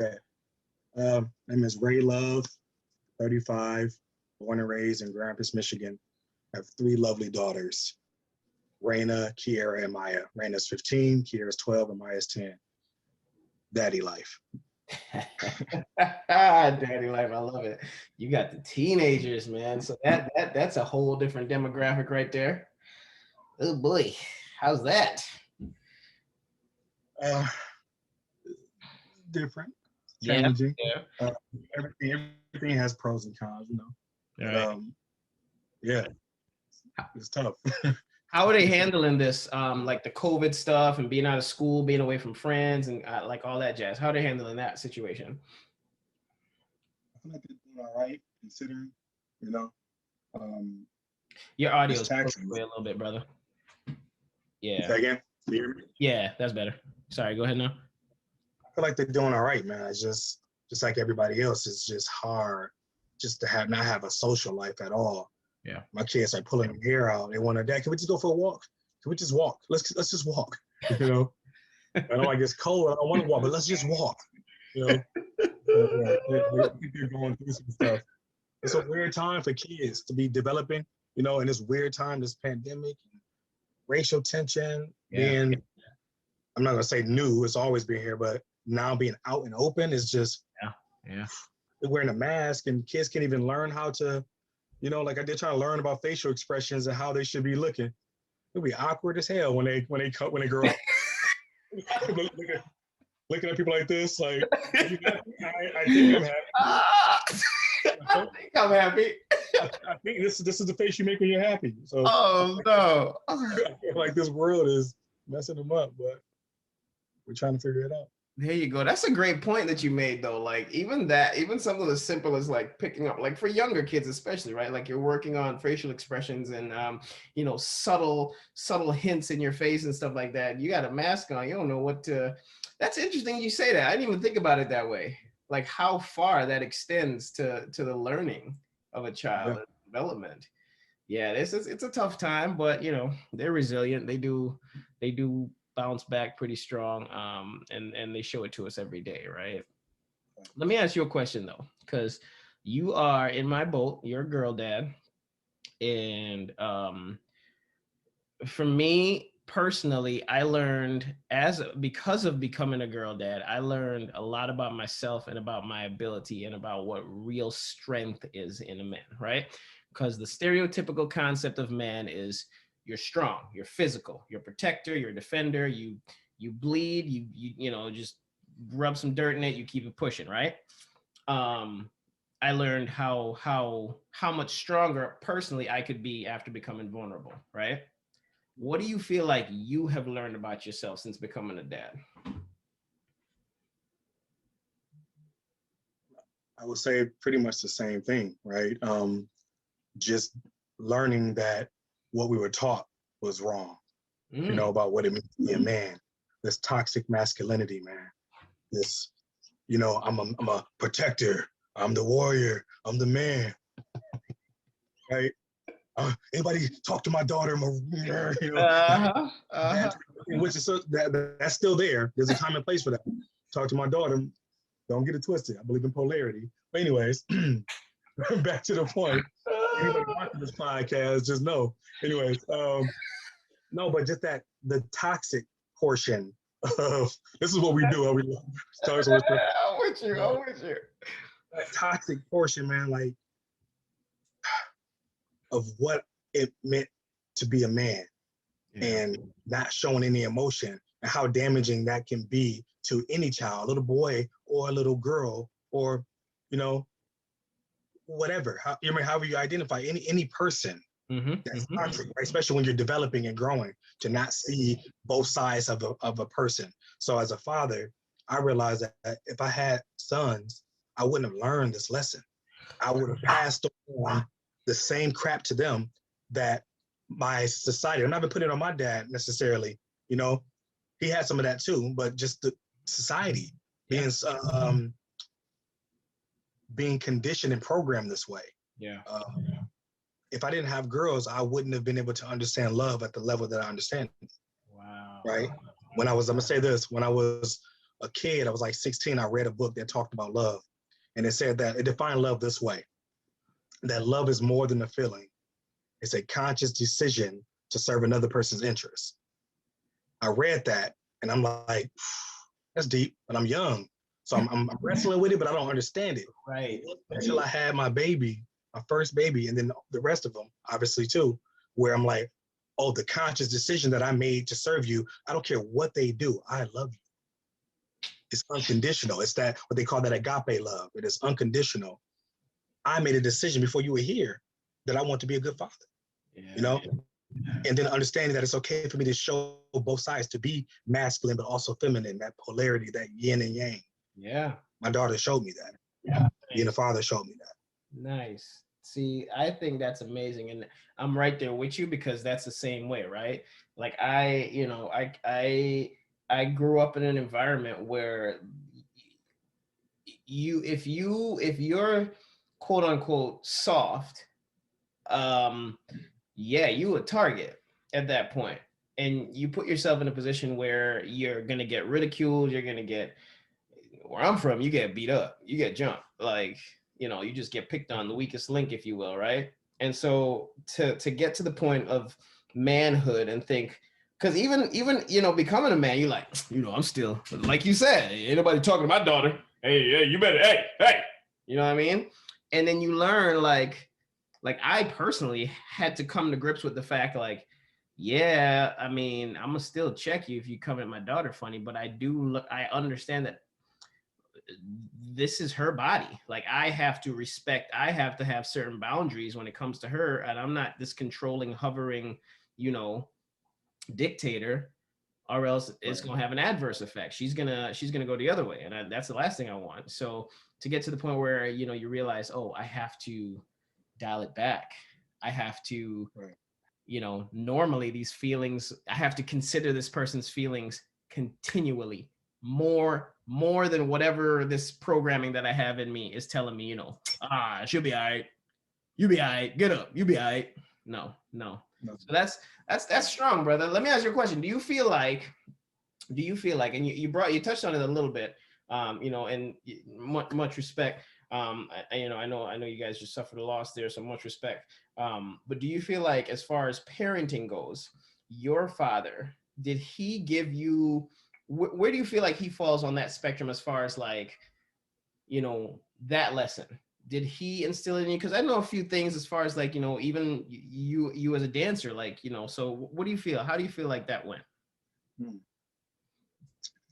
Yeah. Name is Ray Love, 35, born and raised in Grand Rapids, Michigan. I have three lovely daughters, Raina, Kiera, and Maya. Raina's 15, Kiera's 12, and Maya's 10. Daddy life. Daddy life, I love it. You got the teenagers, man. So that's a whole different demographic right there. Oh boy, how's that? Uh, Different, Yeah, challenging. yeah. Uh, everything has pros and cons, But All right. yeah, it's tough. How are they handling this? Like the COVID stuff and being out of school, being away from friends, and like all that jazz. How are they handling that situation? I feel like they're doing all right, considering, you know, um, Your audio it's is broken taxing. away a little bit, brother. Say Yeah, again. Do you hear me? yeah, that's better. Sorry, go ahead now. I feel like they're doing all right, man. It's just like everybody else. It's just hard just to have not have a social life at all. Yeah. My kids are pulling their hair out. They want to, Dad, can we just go for a walk? Can we just walk? Let's just walk. You know, I know like it's cold. I don't want to walk, but let's just walk. You know, yeah, they're going through some stuff. It's a weird time for kids to be developing. In this weird time, this pandemic, racial tension, Yeah. being I'm not gonna say new. It's always been here, but now being out and open is just Yeah. Yeah. they're wearing a mask, and kids can't even learn how to, like they're trying to learn about facial expressions and how they should be looking. It'll be awkward as hell when they grow up. looking at people like this, like I think I'm happy. Ah, I think I'm happy. I think this is the face you make when you're happy. So Oh no. I feel like this world is messing them up, but we're trying to figure it out. There you go. That's a great point that you made though. Like even that, even something as simple as like picking up, like for younger kids especially, right? Like you're working on facial expressions and subtle hints in your face and stuff like that. You got a mask on, you don't know what to. That's interesting you say that. I didn't even think about it that way. Like how far that extends to the learning of a child Yeah. and development. Yeah, this is it's a tough time, but they're resilient. They do bounce back pretty strong, and they show it to us every day, right? Let me ask you a question though, because you are in my boat. You're a girl dad, and for me personally, I learned as because of becoming a girl dad, I learned a lot about myself and about my ability and about what real strength is in a man, right? Because the stereotypical concept of man is you're strong, you're physical, you're a protector, you're a defender, you bleed, just rub some dirt in it, you keep it pushing, right? Um, I learned how much stronger personally I could be after becoming vulnerable, right? What do you feel like you have learned about yourself since becoming a dad? I would say pretty much the same thing, right? Just learning that what we were taught was wrong, Mm. about what it means to be a man. This toxic masculinity, man. This, I'm a protector. I'm the warrior. I'm the man, right? Anybody talk to my daughter? Uh-huh. Uh-huh. That, which is that's still there. There's a time and place for that. Talk to my daughter. Don't get it twisted. I believe in polarity. But anyways, back to the point. Anybody watching this podcast, just know. Anyways, no, but just that the toxic portion of this is what we do. We start with I'm with you. I'm with you. that toxic portion, man, like of what it meant to be a man Yeah. and not showing any emotion and how damaging that can be to any child, little boy or a little girl, or you know, whatever. However you identify any person Mm-hmm. that's Mm-hmm. toxic, right? Especially when you're developing and growing, to not see both sides of a person. So as a father, I realized that if I had sons, I wouldn't have learned this lesson. I would have passed on the same crap to them that my society. I'm not even putting it on my dad necessarily. You know, he had some of that too, but just the society Yeah. being um, being conditioned and programmed this way. Yeah. If I didn't have girls, I wouldn't have been able to understand love at the level that I understand it, Wow. right? I'm gonna say this, when I was a kid, I was like 16, I read a book that talked about love. And it said that it defined love this way, that love is more than a feeling. It's a conscious decision to serve another person's interests. I read that and I'm like, that's deep, but I'm young. So I'm wrestling with it, but I don't understand it. Right. Until I had my baby, my first baby, and then the rest of them, obviously too, where I'm like, oh, the conscious decision that I made to serve you, I don't care what they do, I love you. It's unconditional. It's that what they call that agape love. It is unconditional. I made a decision before you were here that I want to be a good father. Yeah. You know, and then understanding that it's okay for me to show both sides, to be masculine but also feminine, that polarity, that yin and yang. Yeah. My daughter showed me that. Yeah. Being a father showed me that. Nice. See, I think that's amazing, and I'm right there with you because that's the same way, right? Like I grew up in an environment where if you're quote unquote soft, yeah, you a target at that point, and you put yourself in a position where you're gonna get ridiculed. You're gonna get, where I'm from, you get beat up, you get jumped, like, you just get picked on, the weakest link, if you will, right? And so to get to the point of manhood and think, because even becoming a man, you're like, I'm still, like you said, ain't nobody talking to my daughter. Hey, you better, hey, you know what I mean? And then you learn, like I personally had to come to grips with the fact, like, yeah, I mean, I'm gonna still check you if you come at my daughter funny, but I understand that this is her body. Like, I have to respect, I have to have certain boundaries when it comes to her, and I'm not this controlling, hovering, dictator, or else it's going to have an adverse effect. She's gonna go the other way, and that's the last thing I want. So to get to the point where you realize, oh, I have to dial it back. I have to, normally these feelings, I have to consider this person's feelings continually, more than whatever this programming that I have in me is telling me, she'll be all right. You be all right. Get up. You be all right. No. So that's strong, brother. Let me ask you a question. Do you feel like, and you touched on it a little bit, and much respect. I know you guys just suffered a loss there, so much respect. But do you feel like, as far as parenting goes, your father, did he give you, where do you feel like he falls on that spectrum as far as, like, that lesson? Did he instill it in you? Because I know a few things as far as, like, even you as a dancer, like, so what do you feel? How do you feel like that went?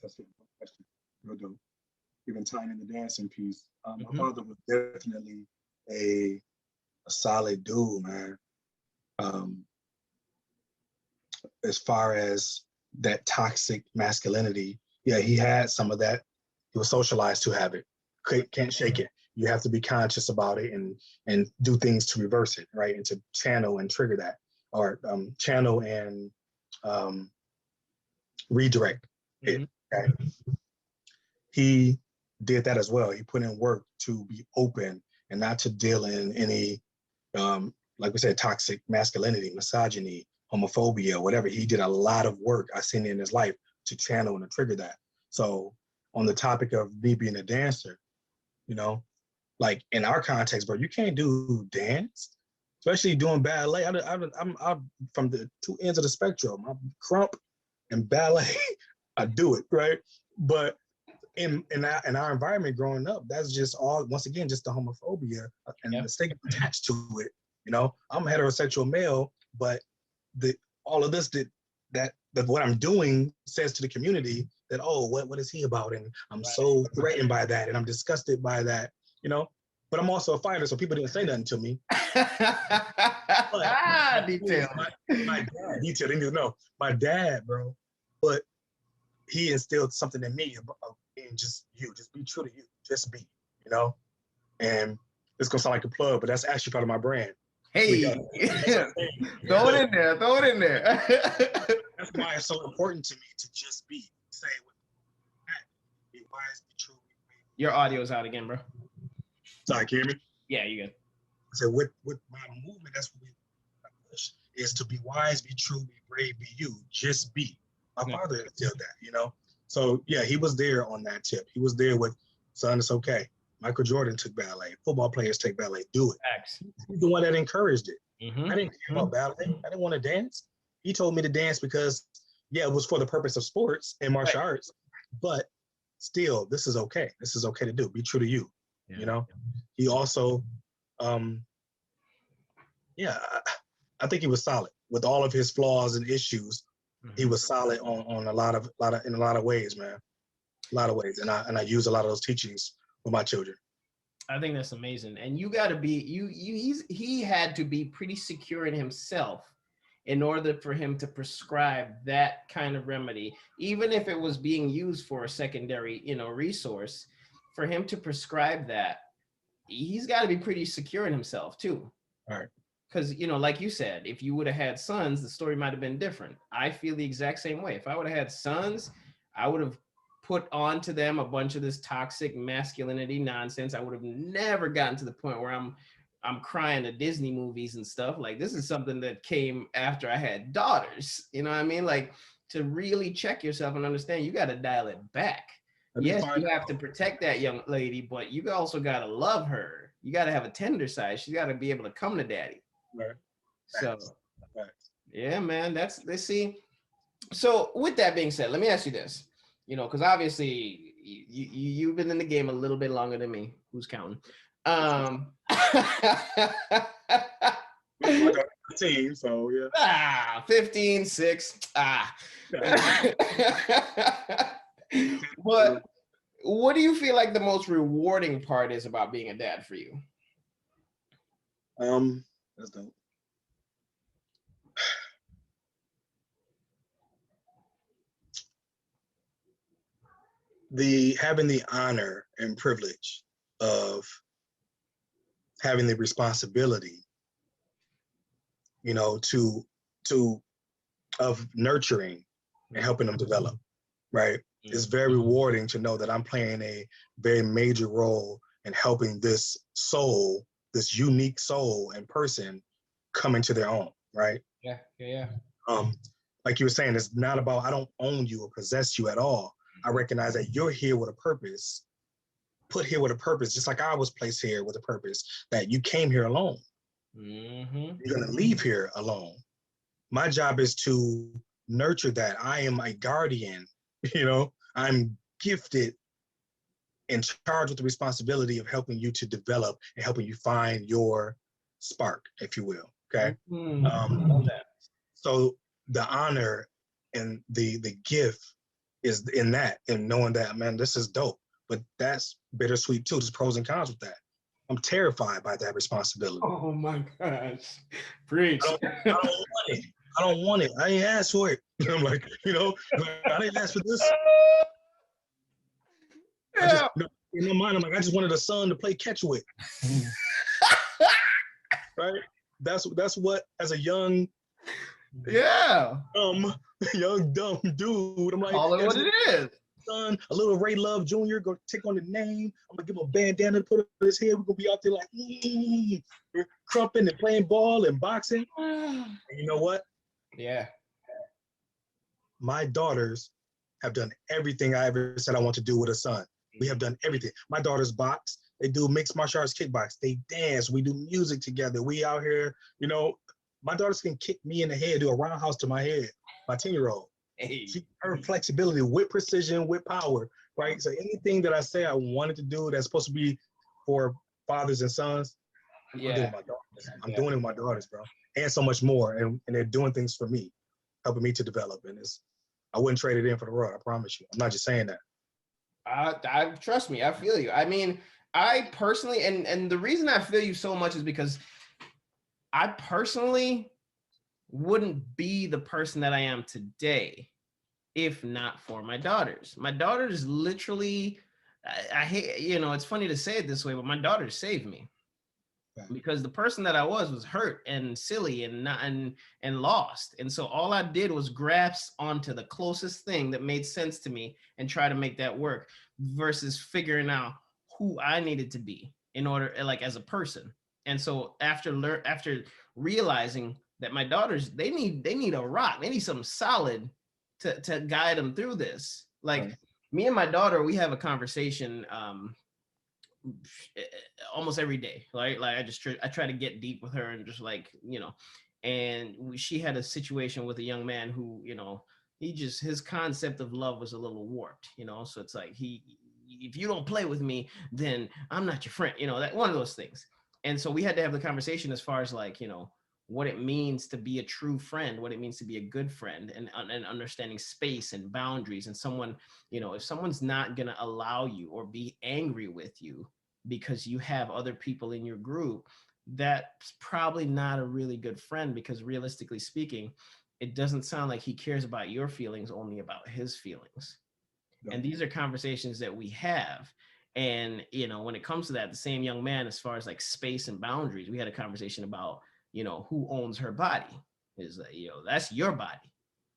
That's a good question. Real dope. Even tying in the dancing piece. My father was definitely a solid dude, man. As far as that toxic masculinity, yeah, he had some of that. He was socialized to have it. Can't shake it. You have to be conscious about it and do things to reverse it, right? And to channel and trigger that, or channel and redirect it. Okay? He did that as well. He put in work to be open and not to deal in any, like we said, toxic masculinity, misogyny, homophobia, whatever. He did a lot of work I seen in his life to channel and to trigger that. So on the topic of me being a dancer, like in our context, bro, you can't do dance, especially doing ballet. I'm from the two ends of the spectrum. I'm crump and ballet. I do it, right? But in our environment growing up, that's just all, once again, just the homophobia and the stigma attached to it. I'm a heterosexual male, but all of this that what I'm doing says to the community that, oh, what is he about? And I'm so threatened by that, and I'm disgusted by that, But I'm also a fighter, so people didn't say nothing to me. Detail. My dad, detail, they need to know. My dad, bro, but he instilled something in me about being just be true to you, just be, And it's gonna sound like a plug, but that's actually part of my brand. Hey, throw it in there. That's why it's so important to me to just be. Say what be wise, be true. Your audio's out again, bro. Sorry, can you hear me? Yeah, you good. I said with my movement, that's what we push, is to be wise, be true, be brave, be you. Just be. My father instilled that, So yeah, he was there on that tip. He was there with, son, it's okay. Michael Jordan took ballet. Football players take ballet. Do it. Facts. He's the one that encouraged it. Mm-hmm. I didn't care about ballet. I didn't want to dance. He told me to dance because, yeah, it was for the purpose of sports and martial arts. But still, this is okay. This is okay to do. Be true to you. Yeah. You know. He also, yeah, I think he was solid with all of his flaws and issues. Mm-hmm. He was solid on a lot of in a lot of ways, man. A lot of ways, and I use a lot of those teachings with my children. I think that's amazing. And you got to be he had to be pretty secure in himself in order for him to prescribe that kind of remedy, even if it was being used for a secondary, resource. For him to prescribe that, he's got to be pretty secure in himself too. All right. Because, like you said, if you would have had sons, the story might have been different. I feel the exact same way. If I would have had sons, I would have put onto them a bunch of this toxic masculinity nonsense. I would have never gotten to the point where I'm crying at Disney movies and stuff. Like, this is something that came after I had daughters. You know what I mean? Like, to really check yourself and understand, you got to dial it back. Yes, you have to protect that young lady, but you also got to love her. You got to have a tender side. She's got to be able to come to daddy. Right. So, yeah, man, let's see. So with that being said, let me ask you this, because obviously you've been in the game a little bit longer than me. Who's counting? 15, so yeah. 15, 6. But what do you feel like the most rewarding part is about being a dad for you? That's dope. Having the honor and privilege of having the responsibility, of nurturing and helping them develop, right? Mm-hmm. It's very rewarding to know that I'm playing a very major role in helping this soul, this unique soul and person come into their own, right? Yeah. Like you were saying, it's not about, I don't own you or possess you at all. I recognize that you're here with a purpose, put here with a purpose, just like I was placed here with a purpose, that you came here alone. Mm-hmm. You're going to leave here alone. My job is to nurture that. I am a guardian, I'm gifted and charged with the responsibility of helping you to develop and helping you find your spark, if you will. Okay. Mm-hmm. So the honor and the gift is in that, and knowing that, man, this is dope, but that's bittersweet too. There's pros and cons with that. I'm terrified by that responsibility. Oh my gosh. Preach. I don't want it. I don't want it. I ain't asked for it. I'm like, I didn't ask for this. Yeah. In my mind, I'm like, I just wanted a son to play catch with. Right? That's what, as a young, young dumb dude, I'm like, call it what it is. Son, a little Ray Love Jr. go take on the name. I'm gonna give him a bandana to put on his head. We're gonna be out there like crumping and playing ball and boxing. And you know what? Yeah. My daughters have done everything I ever said I want to do with a son. We have done everything. My daughters box. They do mixed martial arts kickbox. They dance. We do music together. We out here, my daughters can kick me in the head, do a roundhouse to my head, my 10-year-old. Hey. Her flexibility with precision, with power, right? So anything that I say I wanted to do that's supposed to be for fathers and sons, I'm doing it with my daughters. I'm doing it with my daughters, bro. And so much more. And they're doing things for me, helping me to develop. And I wouldn't trade it in for the world, I promise you. I'm not just saying that. I trust me, I feel you. I mean, I personally, and the reason I feel you so much is because I personally wouldn't be the person that I am today if not for my daughters. My daughters literally, I hate, it's funny to say it this way, but my daughters saved me. Because the person that I was hurt and silly and lost. And so all I did was grasp onto the closest thing that made sense to me and try to make that work versus figuring out who I needed to be in order, like, as a person. And so after realizing that my daughters, they need a rock, they need something solid to guide them through this. Like Right. me and my daughter, we have a conversation almost every day. Like I try to get deep with her and just like, and she had a situation with a young man who, his concept of love was a little warped, so it's like if you don't play with me, then I'm not your friend, that one of those things. And so we had to have the conversation as far as like, what it means to be a true friend, what it means to be a good friend, and understanding space and boundaries. And someone, if someone's not going to allow you or be angry with you because you have other people in your group, that's probably not a really good friend, because realistically speaking, it doesn't sound like he cares about your feelings, only about his feelings. Yeah. And these are conversations that we have. And, when it comes to that, the same young man, as far as like space and boundaries, we had a conversation about, who owns her body. Is that's your body.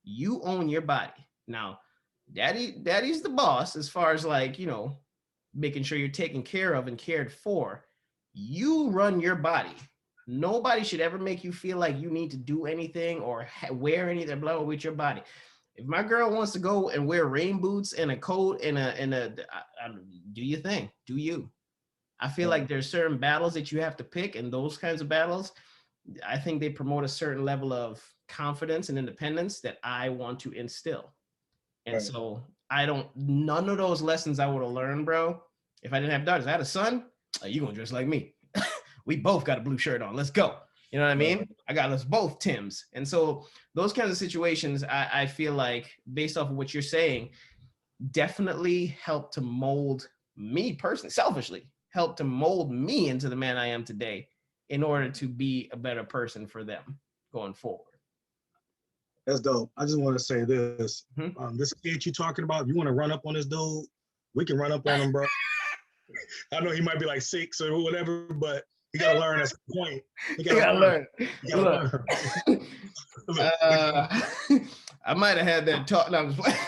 You own your body. Now, daddy's the boss as far as like, making sure you're taken care of and cared for. You run your body. Nobody should ever make you feel like you need to do anything or wear anything, blah, blah, with your body. If my girl wants to go and wear rain boots and a coat and do your thing, do you. I feel like there's certain battles that you have to pick, and those kinds of battles, I think they promote a certain level of confidence and independence that I want to instill. And so none of those lessons I would have learned, bro, if I didn't have daughters. I had a son, you gonna dress like me. We both got a blue shirt on. Let's go. You know what I mean? I got us both Tims. And so those kinds of situations, I feel like, based off of what you're saying, definitely help to mold me personally, selfishly, help to mold me into the man I am today in order to be a better person for them going forward. That's dope. I just want to say this. Mm-hmm. This kid you talking about, if you want to run up on this dude, we can run up on him, bro. I know he might be like 6 or whatever, but he got to learn at some point. He got to learn. He got to learn. I might have had that talk. No, I'm just playing.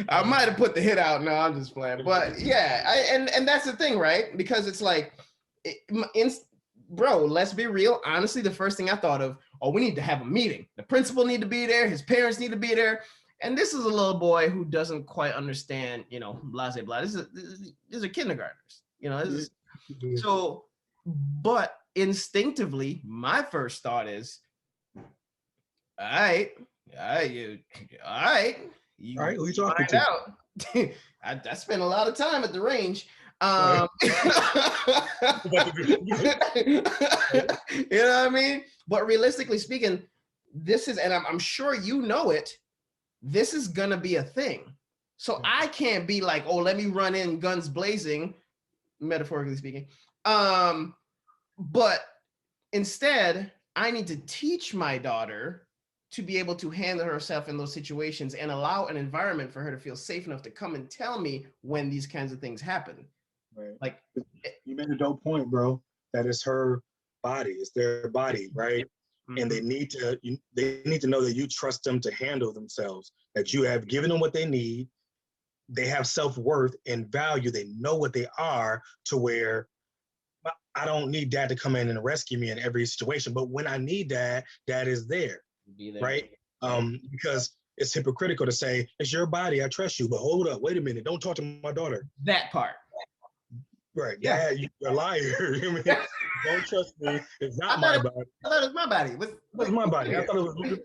I might have put the hit out. No, I'm just playing. But yeah, and that's the thing, right? Because it's like, bro, let's be real. Honestly, the first thing I thought of, we need to have a meeting. The principal need to be there. His parents need to be there. And this is a little boy who doesn't quite understand, blah, blah, blah. These are kindergartners, so, but instinctively, my first thought is, all right, you who you talking find to? out. I spent a lot of time at the range. You know what I mean? But realistically speaking, this is, and I'm sure you know it, this is gonna be a thing. So I can't be like, let me run in guns blazing, metaphorically speaking. But instead, I need to teach my daughter to be able to handle herself in those situations and allow an environment for her to feel safe enough to come and tell me when these kinds of things happen. Right. Like, you made a dope point, bro. That is her body. It's their body, right? Mm-hmm. And they need to know that you trust them to handle themselves, that you have given them what they need. They have self-worth and value. They know what they are, to where I don't need dad to come in and rescue me in every situation. But when I need dad, dad is there, right? Because it's hypocritical to say, it's your body, I trust you, but hold up, wait a minute, don't talk to my daughter. That part. Right, yeah. Dad, you're a liar. Don't trust me. It's not my body. I thought it was my body. What's my body? I thought it was, like, what's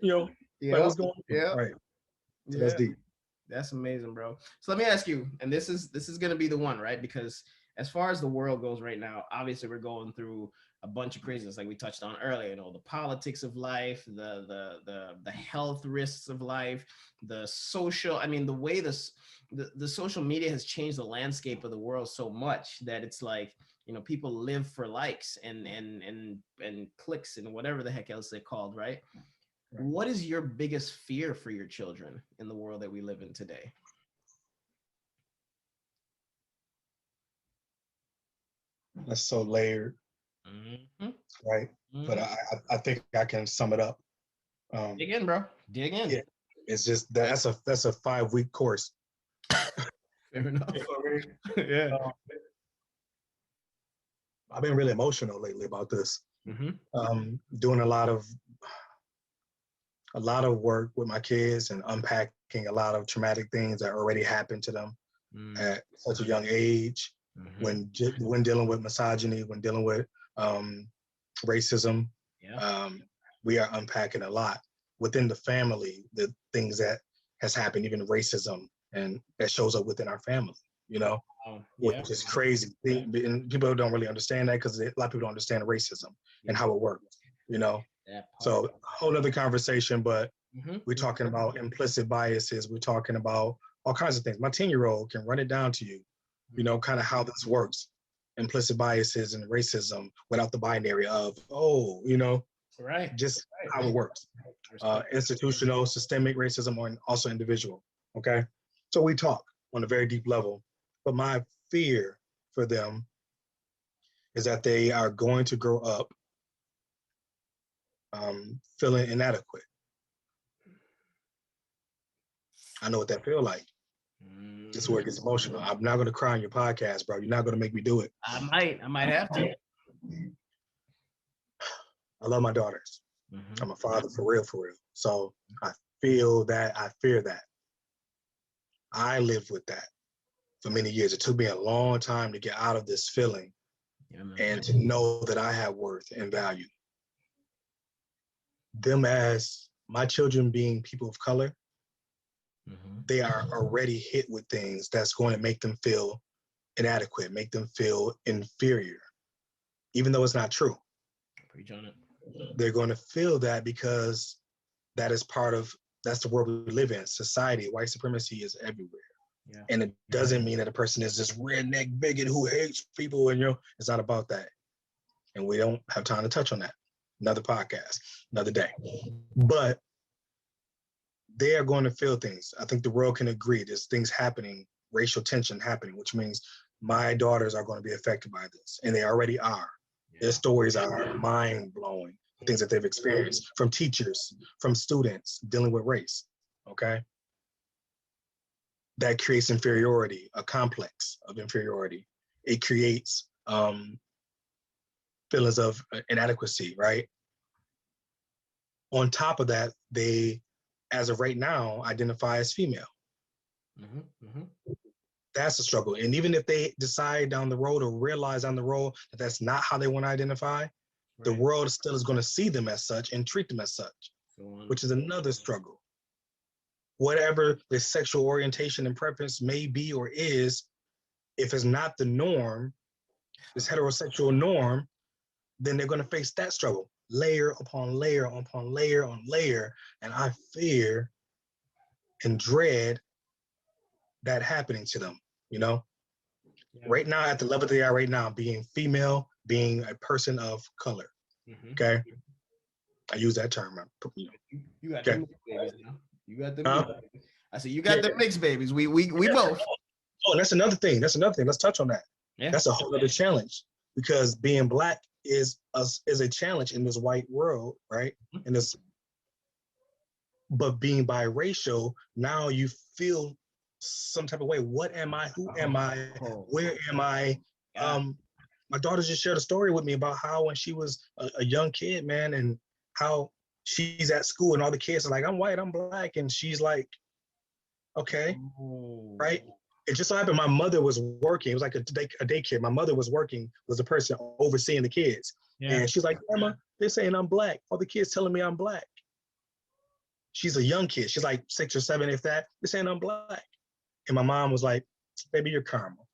going on? Yeah. Right. So that's deep. That's amazing, bro. So let me ask you, and this is gonna be the one, right? Because as far as the world goes right now, obviously we're going through a bunch of craziness, like we touched on earlier. The politics of life, the health risks of life, the social. I mean, the way the social media has changed the landscape of the world so much that it's like, people live for likes and clicks and whatever the heck else they're called, right? What is your biggest fear for your children in the world that we live in today? That's so layered, right? Mm-hmm. But I think I can sum it up. Dig in, bro. Dig in. Yeah, it's just that's a 5-week course. Fair enough. Yeah. I've been really emotional lately about this. Mm-hmm. Doing a lot of a lot of work with my kids and unpacking a lot of traumatic things that already happened to them at such a young age. When dealing with misogyny, when dealing with racism, we are unpacking a lot within the family, the things that has happened, even racism, and that shows up within our family, which is crazy. And people don't really understand that because a lot of people don't understand racism and how it works, So a whole other conversation, but we're talking about implicit biases. We're talking about all kinds of things. My 10-year-old can run it down to you, kind of how this works, implicit biases and racism without the binary of, just how it works. Institutional, systemic racism, or also individual. Okay. So we talk on a very deep level, but my fear for them is that they are going to grow up feeling inadequate. I know what that feels like. This is where it gets emotional. I'm not going to cry on your podcast, bro. You're not going to make me do it. I might have to. I love my daughters. I'm a father for real. So I feel that, I fear that. I lived with that for many years. It took me a long time to get out of this feeling and to know that I have worth and value. Them as my children being people of color, they are already hit with things that's going to make them feel inadequate, make them feel inferior, even though it's not true. Preach on it. They're going to feel that because that's the world we live in. Society, white supremacy is everywhere. Yeah. And it doesn't mean that a person is this redneck bigot who hates people, and it's not about that. And we don't have time to touch on that. Another podcast, another day. But they are going to feel things. I think the world can agree. There's things happening, racial tension happening, which means my daughters are going to be affected by this, and they already are. Yeah. Their stories are mind-blowing, the things that they've experienced from teachers, from students dealing with race, okay? That creates inferiority, a complex of inferiority. It creates feelings of inadequacy, right? On top of that, they, as of right now, identify as female. That's a struggle. And even if they decide down the road or realize down the road that that's not how they want to identify, the world still is going to see them as such and treat them as such, which is another struggle. Whatever the sexual orientation and preference may be or is, if it's not the norm, this heterosexual norm, then they're going to face that struggle, layer upon layer upon layer on layer. And I fear and dread that happening to them, Right now, at the level they are right now, being female, being a person of color, okay? I use that term. You got the mixed babies now. You got the mixed. I said, you got the mixed babies. We both. Oh, and that's another thing. Let's touch on that. Yeah. That's a whole other challenge, because being Black is a challenge in this white world, right? But being biracial, now you feel some type of way. What am I? Who am I? Where am I? My daughter just shared a story with me about how when she was a young kid, man, and how she's at school and all the kids are like, I'm white, I'm Black. And she's like, okay, right? It just so happened my mother was working. It was like a daycare. My mother was working, was the person overseeing the kids. Yeah. And she's like, Grandma, they're saying I'm Black. All the kids telling me I'm Black. She's a young kid. She's like 6 or 7, if that. They're saying I'm Black. And my mom was like, baby, you're caramel.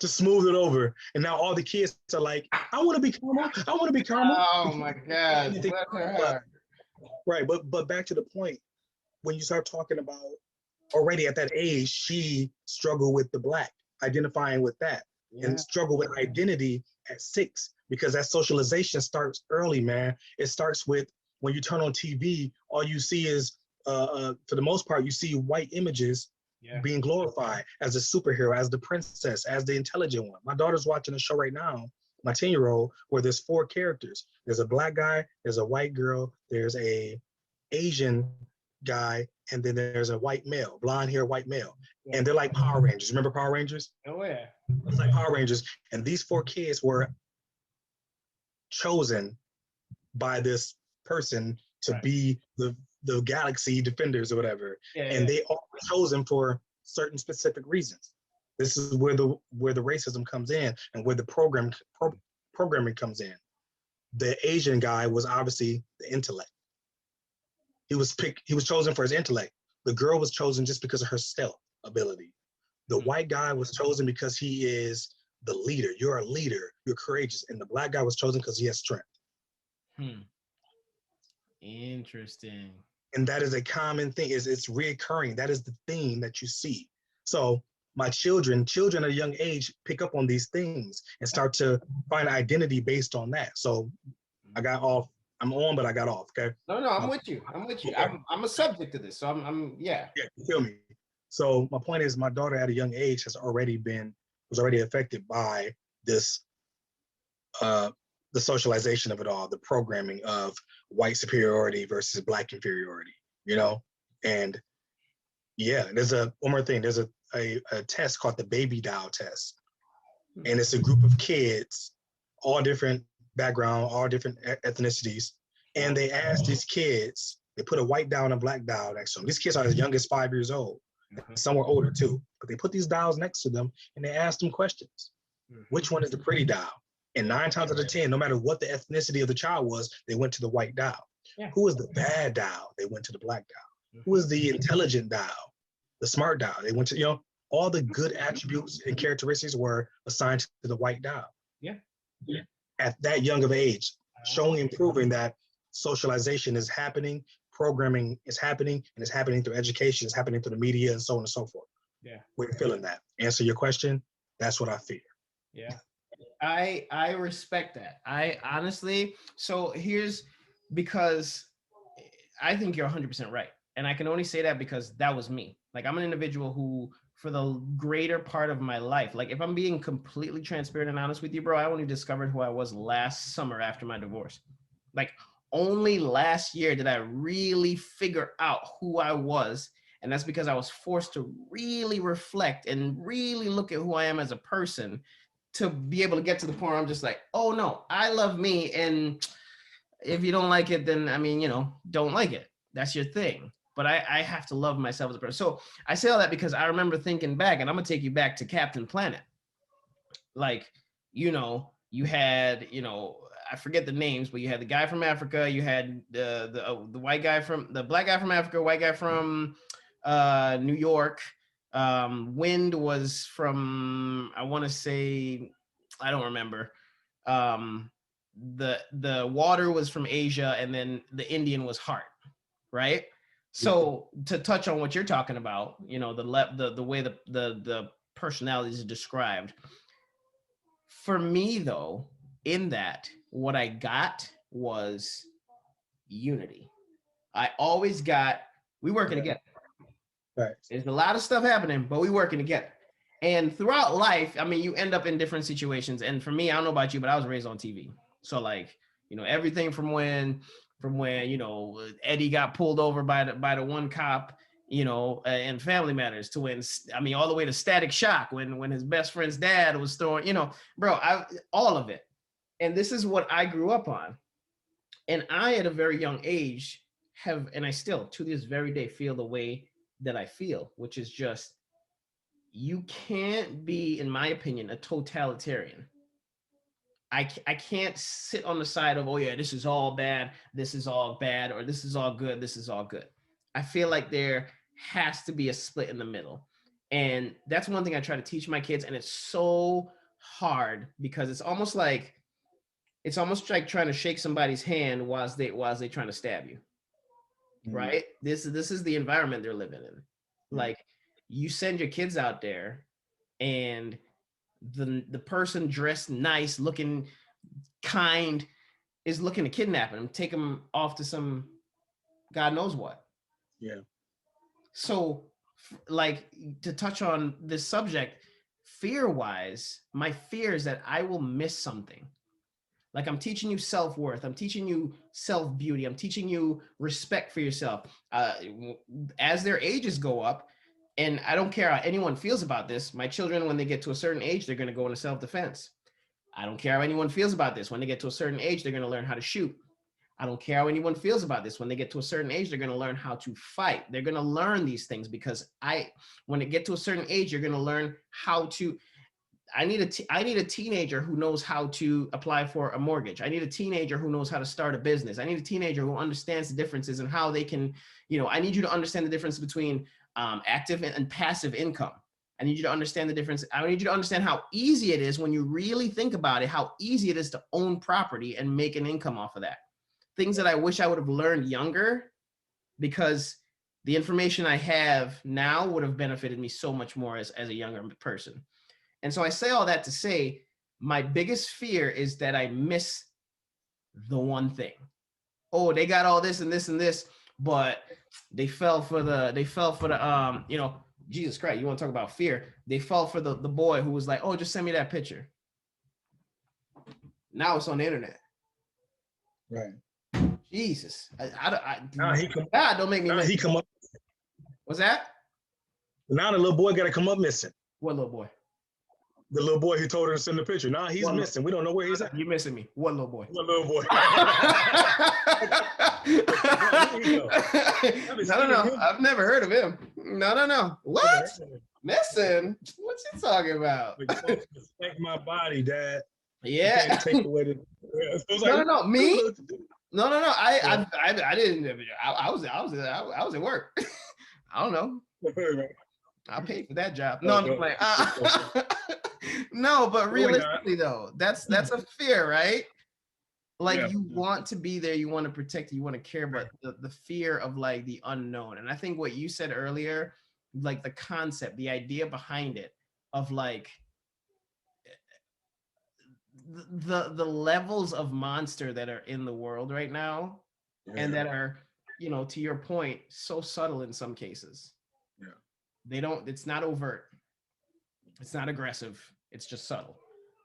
To smooth it over. And now all the kids are like, I want to be caramel. I want to be caramel. Oh my God. Right. But back to the point, when you start talking about already at that age, she struggled with the Black, identifying with that, and struggle with identity at 6, because that socialization starts early, man. It starts with when you turn on TV, all you see is, for the most part, you see white images being glorified as a superhero, as the princess, as the intelligent one. My daughter's watching a show right now, my 10-year-old, where there's 4 characters. There's a Black guy, there's a white girl, there's a Asian guy, and then there's a white male, blonde hair, white male. And they're like Power Rangers. Remember Power Rangers? Oh, yeah. It's like Power Rangers. And these 4 kids were chosen by this person to be the galaxy defenders or whatever. Yeah, And yeah. they all were chosen for certain specific reasons. This is where the racism comes in and where the programming comes in. The Asian guy was obviously the intellect. He was chosen for his intellect. The girl was chosen just because of her stealth ability. The white guy was chosen because he is the leader. You're a leader. You're courageous. And the black guy was chosen because he has strength. Interesting. And that is a common thing. It's reoccurring. That is the theme that you see. So my children at a young age pick up on these things and start to find identity based on that. So I got off. I'm on, but I got off. Okay. No, I'm with you. I'm with you. I'm a subject to this, so I'm yeah. Yeah, you feel me. So my point is, my daughter at a young age was already affected by this, the socialization of it all, the programming of white superiority versus black inferiority. And yeah, there's one more thing. There's a test called the Baby Doll test, and it's a group of kids, all different background, all different ethnicities, and they ask these kids. They put a white doll and a black doll next to them. These kids are as young as 5 years old. Some were older too, but they put these dolls next to them and they ask them questions. Which one is the pretty doll? And 9 times out of 10, no matter what the ethnicity of the child was, they went to the white doll. Yeah. Who is the bad doll? They went to the black doll. Who is the intelligent doll? The smart doll? They went to, all the good attributes and characteristics were assigned to the white doll. Yeah. At that young of age, showing and proving that socialization is happening, programming is happening, and it's happening through education, it's happening through the media, and so on and so forth. Yeah. We're feeling that. Answer your question, that's what I fear. Yeah. I respect that. I honestly, so here's, because I think you're 100% right. And I can only say that because that was me. Like, I'm an individual who, for the greater part of my life, like, if I'm being completely transparent and honest with you, bro, I only discovered who I was last summer after my divorce. Like, only last year did I really figure out who I was. And that's because I was forced to really reflect and really look at who I am as a person to be able to get to the point where I'm just like, oh no, I love me. And if you don't like it, then, I mean, don't like it. That's your thing. But I have to love myself as a person. So I say all that because I remember thinking back, and I'm gonna take you back to Captain Planet. Like, you had, I forget the names, but you had the guy from Africa, you had the white guy the black guy from Africa, white guy from New York. Wind was from, I want to say, I don't remember. The water was from Asia, and then the Indian was Heart, right? So to touch on what you're talking about, the way the personalities are described. For me, though, in that, what I got was unity. I always got, we working together. Right. There's a lot of stuff happening, but we working together. And throughout life, I mean, you end up in different situations. And for me, I don't know about you, but I was raised on TV. So like, everything from when, Eddie got pulled over by the one cop, in Family Matters, to when, all the way to Static Shock, when his best friend's dad was throwing, bro, all of it. And this is what I grew up on. And I, at a very young age, and I still, to this very day, feel the way that I feel, which is just, you can't be, in my opinion, a totalitarian. I can't sit on the side of, oh yeah, this is all bad, this is all bad, or this is all good, this is all good. I feel like there has to be a split in the middle. And that's one thing I try to teach my kids. And it's so hard because it's almost like trying to shake somebody's hand while they trying to stab you. Right? This is the environment they're living in. Like, you send your kids out there, and the person dressed nice, looking kind, is looking to kidnap them, take them off to some God knows what. Yeah. So, like, to touch on this subject, fear-wise, my fear is that I will miss something. Like, I'm teaching you self-worth. I'm teaching you self-beauty. I'm teaching you respect for yourself. As their ages go up, and I don't care how anyone feels about this, my children, when they get to a certain age, they're going to go into self-defense. I don't care how anyone feels about this. When they get to a certain age, they're going to learn how to shoot. I don't care how anyone feels about this. When they get to a certain age, they're going to learn how to fight. They're going to learn these things because when they get to a certain age, you're going to learn how to. I need a teenager who knows how to apply for a mortgage. I need a teenager who knows how to start a business. I need a teenager who understands the differences and how they can, I need you to understand the difference between active and passive income. I need you to understand the difference. I need you to understand how easy it is when you really think about it, how easy it is to own property and make an income off of that. Things that I wish I would have learned younger, because the information I have now would have benefited me so much more as a younger person. And so I say all that to say, my biggest fear is that I miss the one thing. Oh, they got all this and this and this, but they fell for the Jesus Christ, you want to talk about fear? They fell for the boy who was like, oh, just send me that picture. Now it's on the internet. Right. Jesus. God, don't make me miss. He come up. What's that? Now the little boy got to come up missing. What little boy? The little boy who told her to send the picture. Now he's missing. We don't know where he's at. You're missing me. What little boy? What little boy? No. I've never heard of him. No. What? Missing? What's he talking about? Respect my body, Dad. Yeah. Take away the. No. Me? No. I didn't. I was at work. I don't know. I paid for that job. No, I'm like, no, but realistically though, that's a fear, right? Like you want to be there, you want to protect, you want to care, but the fear of like the unknown. And I think what you said earlier, like the concept, the idea behind it of like the levels of monster that are in the world right now, and that are, to your point, so subtle in some cases. It's not overt. It's not aggressive. It's just subtle.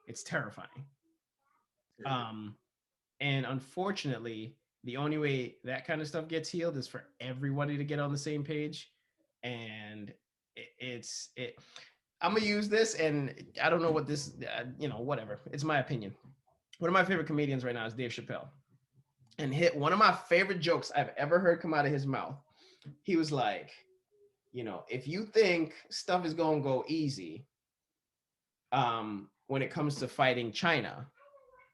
It's terrifying. And unfortunately, the only way that kind of stuff gets healed is for everybody to get on the same page. And I'm going to use this, and I don't know what this, whatever. It's my opinion. One of my favorite comedians right now is Dave Chappelle. And one of my favorite jokes I've ever heard come out of his mouth. He was like, if you think stuff is going to go easy when it comes to fighting China,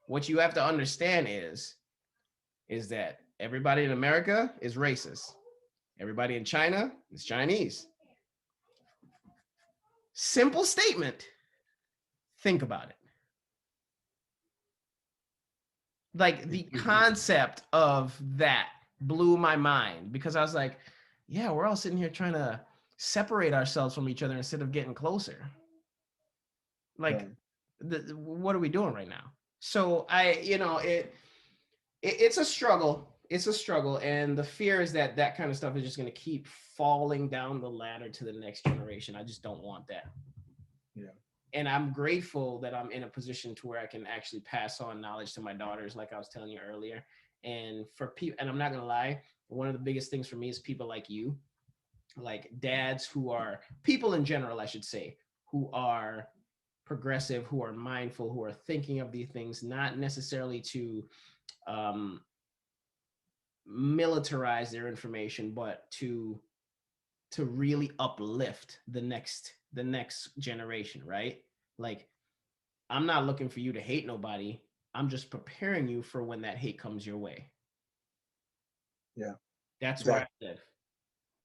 what you have to understand is that everybody in America is racist. Everybody in China is Chinese. Simple statement. Think about it. Like the concept of that blew my mind, because I was like, yeah, we're all sitting here trying to separate ourselves from each other instead of getting closer. Like, what are we doing right now? So it's a struggle. It's a struggle. And the fear is that kind of stuff is just going to keep falling down the ladder to the next generation. I just don't want that. Yeah. And I'm grateful that I'm in a position to where I can actually pass on knowledge to my daughters, like I was telling you earlier. And for people, and I'm not going to lie, one of the biggest things for me is people like you, like dads who are, people in general, I should say, who are progressive, who are mindful, who are thinking of these things, not necessarily to militarize their information, but to really uplift the next generation, right? Like, I'm not looking for you to hate nobody. I'm just preparing you for when that hate comes your way. Yeah. That's where I live.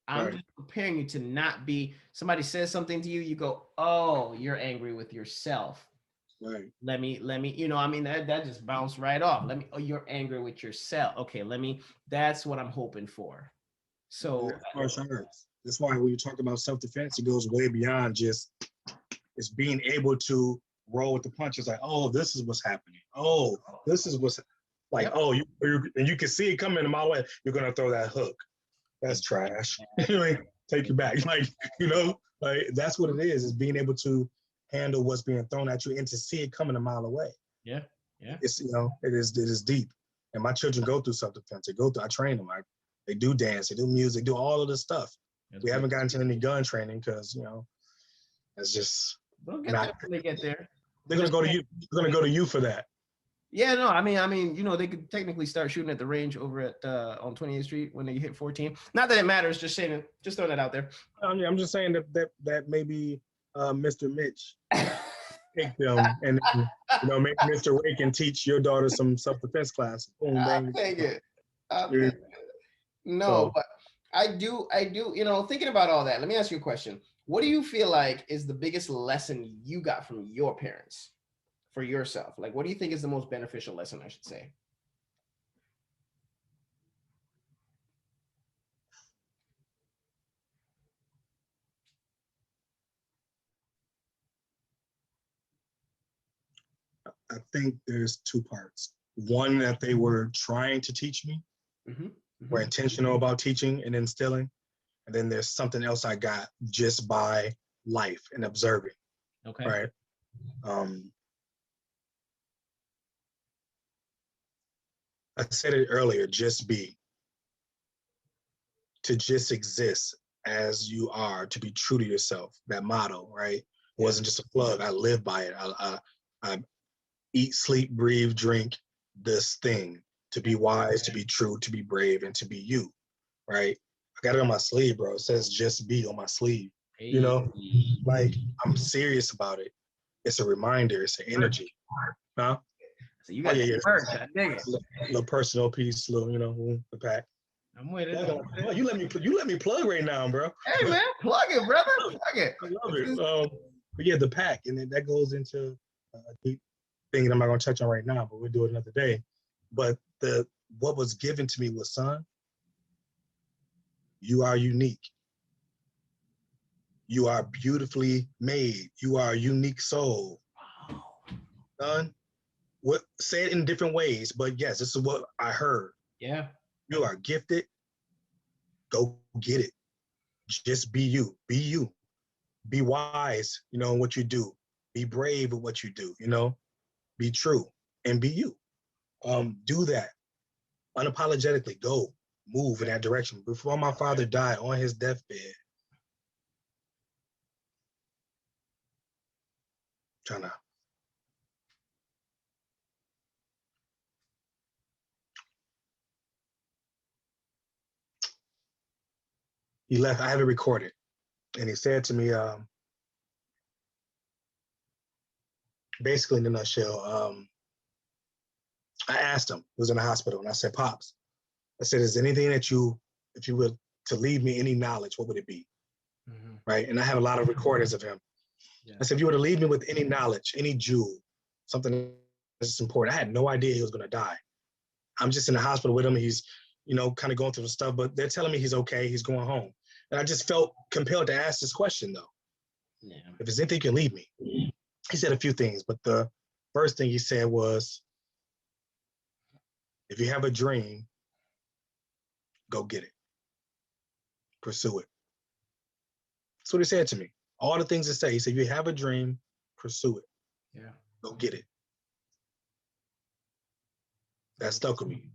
I'm just preparing you to not be, somebody says something to you, you go, oh, you're angry with yourself. Right. Let me, that just bounced right off. You're angry with yourself. Okay, that's what I'm hoping for. So that's why when you talk about self-defense, it goes way beyond just, it's being able to roll with the punches. Like, oh, this is what's happening. Oh, this is what's like, oh, you can see it coming a mile away. You're going to throw that hook. That's trash. Take it back. Like that's what it is being able to handle what's being thrown at you and to see it coming a mile away. Yeah. Yeah. It's, it is deep. And my children go through self-defense. I train them. They do dance, they do music, do all of this stuff. We haven't gotten to any gun training because, it's just they'll get there when they get there. They're gonna go to you. They're gonna go to you for that. Yeah, no, I mean, you know, they could technically start shooting at the range over at on 28th Street when they hit 14. Not that it matters, just saying, just throwing it out there. I'm just saying that maybe Mr. Mitch take them, and then, maybe Mr. Ray can teach your daughter some self-defense class. Boom, I'll bang. take it. I'll Yeah. take it. No, So but I do, you know, thinking about all that, let me ask you a question. What do you feel like is the biggest lesson you got from your parents for yourself? Like, what do you think is the most beneficial lesson, I should say? I think there's two parts. One, that they were trying to teach me, Mm-hmm. were Mm-hmm. intentional about teaching and instilling. And then there's something else I got just by life and observing, Okay. right? Um, I said it earlier, just be, to just exist as you are, to be true to yourself. That motto, right? It wasn't just a plug. I live by it. I eat, sleep, breathe, drink this thing, to be wise, to be true, to be brave, and to be you, right? I got it on my sleeve, bro. It says just be on my sleeve. You Hey. know, like, I'm serious about it. It's a reminder, it's an energy. Huh? So you Oh got yeah, that yeah. merch. I dig it. Little personal piece, little, the pack. I'm with it. Oh, you let me plug right now, bro. Hey man, plug it, brother. Plug it. I love it. But yeah, the pack, and then that goes into a deep thing that I'm not gonna touch on right now, but we'll do it another day. But what was given to me was, son, you are unique. You are beautifully made. You are a unique soul, son. What, say it in different ways, but yes, this is what I heard. Yeah. You are gifted. Go get it. Just be you. Be you. Be wise, in what you do. Be brave with what you do, be true and be you. Do that unapologetically. Go move in that direction. Before my father died on his deathbed, trying to, he left. I have it recorded, and he said to me, basically in a nutshell, I asked him. He was in the hospital, and I said, "Pops," I said, "Is there anything that if you were to leave me any knowledge, what would it be?" Mm-hmm. Right, and I have a lot of recordings of him. Yeah. I said, "If you were to leave me with any knowledge, any jewel, something that's important," I had no idea he was going to die. I'm just in the hospital with him. He's, kind of going through the stuff, but they're telling me he's okay. He's going home. And I just felt compelled to ask this question, though. Yeah. If there's anything you can leave me. He said a few things, but the first thing he said was, if you have a dream, go get it. Pursue it. That's what he said to me. All the things to say. He said, you have a dream, pursue it. Yeah. Go get it. That stuck with me,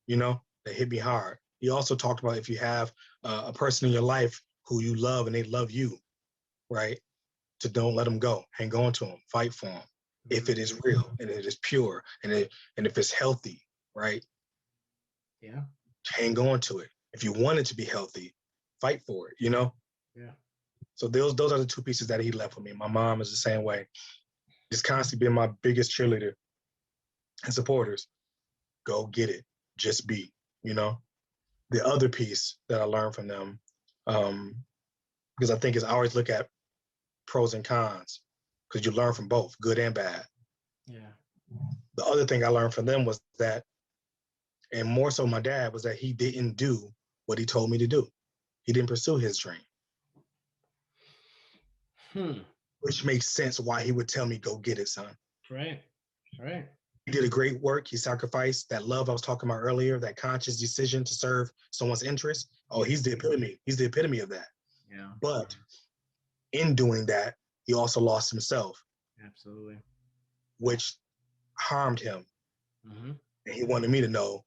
that hit me hard. He also talked about, if you have a person in your life who you love and they love you, right? To don't let them go. Hang on to them. Fight for them. If it is real and it is pure and if it's healthy, right? Yeah. Hang on to it. If you want it to be healthy, fight for it, Yeah. So those are the two pieces that he left with me. My mom is the same way. Just constantly being my biggest cheerleader and supporters. Go get it. Just be, The other piece that I learned from them, because I think is I always look at pros and cons, because you learn from both, good and bad. Yeah. The other thing I learned from them was that, and more so my dad, was that he didn't do what he told me to do. He didn't pursue his dream. Which makes sense why he would tell me, go get it, son. Right. He did a great work. He sacrificed that love I was talking about earlier, that conscious decision to serve someone's interest. Oh, he's the epitome. He's the epitome of that. Yeah. But in doing that, he also lost himself. Absolutely. Which harmed him. Mm-hmm. And he wanted me to know,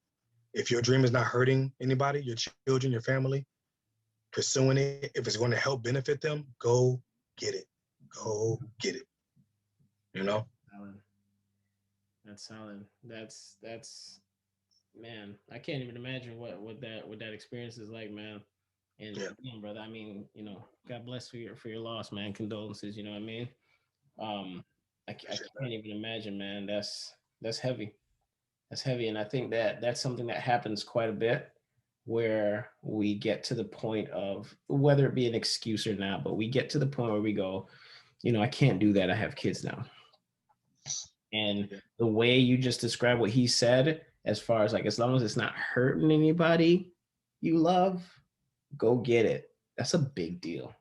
if your dream is not hurting anybody, your children, your family, pursuing it, if it's going to help benefit them, go get it. Go get it. Valid. That's solid. That's man. I can't even imagine what that experience is like, man. And Yeah, again, brother, I mean, God bless for your loss, man. Condolences. You know what I mean? Um, I appreciate can't even imagine, man. That's heavy. That's heavy, and I think that that's something that happens quite a bit, where we get to the point of whether it be an excuse or not, but we get to the point where we go, I can't do that. I have kids now. And that. the way you just described what he said, as far as like, as long as it's not hurting anybody you love, go get it. That's a big deal.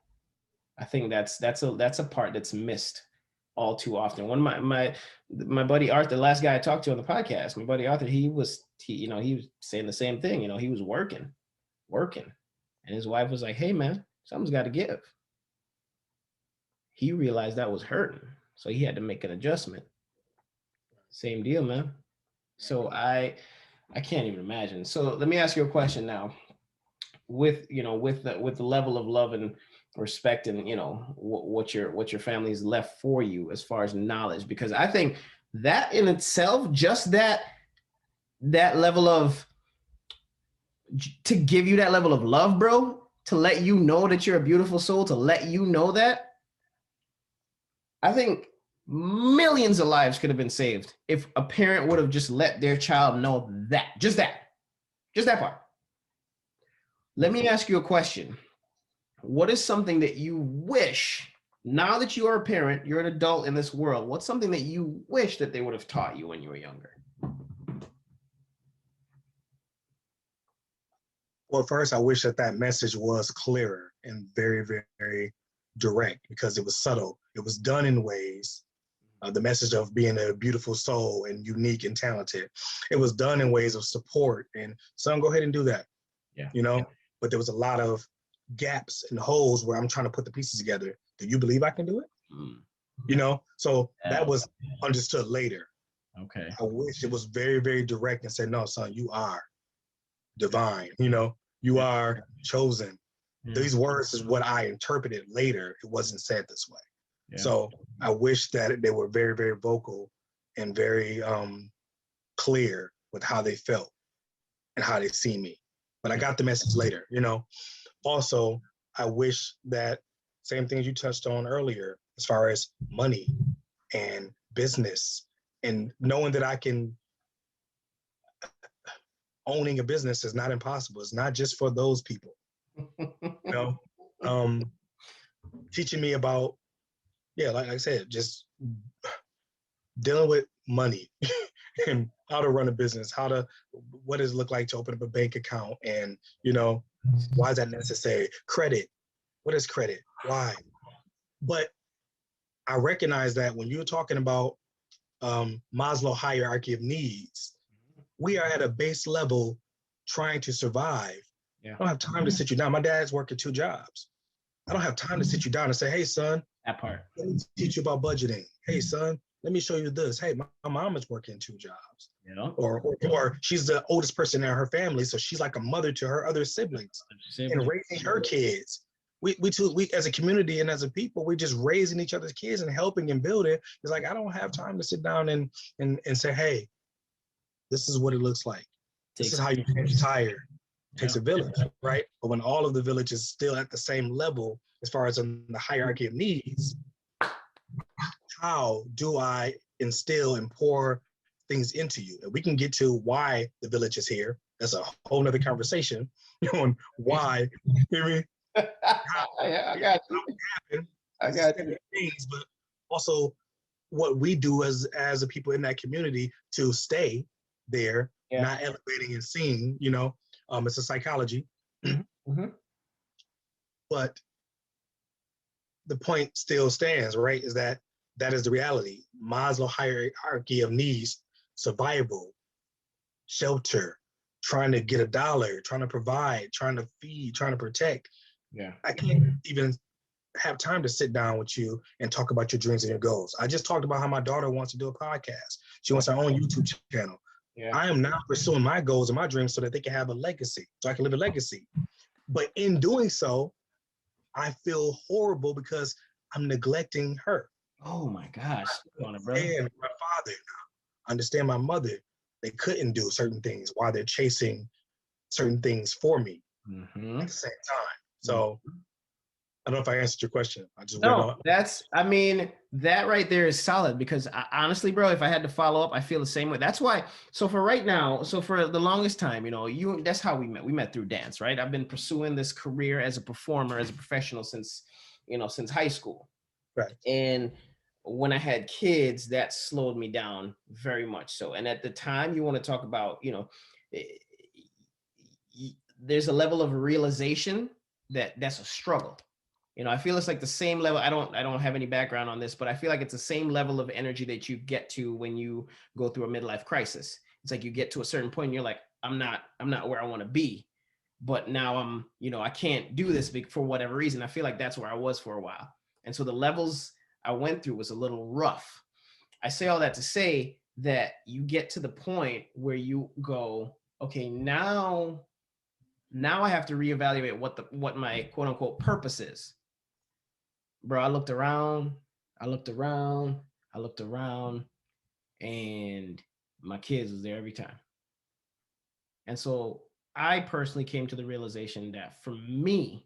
I think that's a part that's missed all too often. One of my buddy Arthur, the last guy I talked to on the podcast, my buddy Arthur, he was saying the same thing. He was working, and his wife was like, "Hey man, something's got to give." He realized that was hurting, so he had to make an adjustment. Same deal, man. So I can't even imagine. So let me ask you a question now. With the level of love and respect, and what your family's left for you as far as knowledge, because I think that in itself, just that level of, to give you that level of love, bro, to let you know that you're a beautiful soul, to let you know that, I think millions of lives could have been saved if a parent would have just let their child know that part. Let me ask you a question. What is something that you wish, now that you are a parent, you're an adult in this world, what's something that you wish that they would have taught you when you were younger? Well, first, I wish that message was clearer and very, very direct, because it was subtle. It was done in ways, the message of being a beautiful soul and unique and talented. It was done in ways of support and, son, go ahead and do that, Yeah. But there was a lot of gaps and holes where I'm trying to put the pieces together. Do you believe I can do it? So that was understood later. Okay. I wish it was very, very direct and said, no, son, you are divine, you are chosen. Yeah. These words is what I interpreted later. It wasn't said this way. Yeah. So I wish that they were very, very vocal and very clear with how they felt and how they see me. But I got the message later, Also, I wish that same things you touched on earlier, as far as money and business, and knowing that I can, owning a business is not impossible. It's not just for those people, teaching me about, like I said, just dealing with money and how to run a business, what does it look like to open up a bank account, and why is that necessary? Credit, what is credit? Why? But I recognize that when you're talking about Maslow hierarchy of needs, we are at a base level trying to survive. Yeah. I don't have time to sit you down. My dad's working 2 jobs. I don't have time to sit you down and say, hey, son, That part. let me teach you about budgeting. Hey, son, let me show you this. Hey, my mom is working 2 jobs. Or she's the oldest person in her family, so she's like a mother to her other siblings and raising her kids. We as a community and as a people, we're just raising each other's kids and helping and building. It's like, I don't have time to sit down and say, hey, this is what it looks like. This is how you change a tire. It takes a village, right? But when all of the village is still at the same level, as far as on the hierarchy of needs, how do I instill and pour things into you? And we can get to why the village is here. That's a whole nother conversation on why, you hear me? I got you. I got you. Things, but also what we do as the people in that community to stay there, not elevating and seeing, it's a psychology. Mm-hmm. But the point still stands, right? Is that is the reality. Maslow hierarchy of needs: survival, shelter, trying to get a dollar, trying to provide, trying to feed, trying to protect. Yeah. I can't even have time to sit down with you and talk about your dreams and your goals. I just talked about how my daughter wants to do a podcast. She wants her own YouTube channel. Yeah. I am now pursuing my goals and my dreams so that they can have a legacy, so I can live a legacy. But in doing so, I feel horrible because I'm neglecting her. Oh my gosh. And my father now. understand my mother. They couldn't do certain things while they're chasing certain things for me at the same time. So I don't know if I answered your question. I just went No, on. I mean, that right there is solid because honestly, bro, if I had to follow up, I feel the same way. That's why. So for right now, so for the longest time, that's how we met. We met through dance, right? I've been pursuing this career as a performer, as a professional since high school. Right. And when I had kids, that slowed me down very much so. And at the time, you want to talk about, eh, there's a level of realization that's a struggle. I feel it's like the same level. I don't have any background on this, but I feel like it's the same level of energy that you get to when you go through a midlife crisis. It's like you get to a certain point and you're like, I'm not where I want to be, but now I can't do this for whatever reason. I feel like that's where I was for a while. And so the levels I went through was a little rough. I say all that to say that you get to the point where you go, okay, now I have to reevaluate what my quote unquote purpose is. Bro, I looked around, and my kids was there every time. And so I personally came to the realization that for me,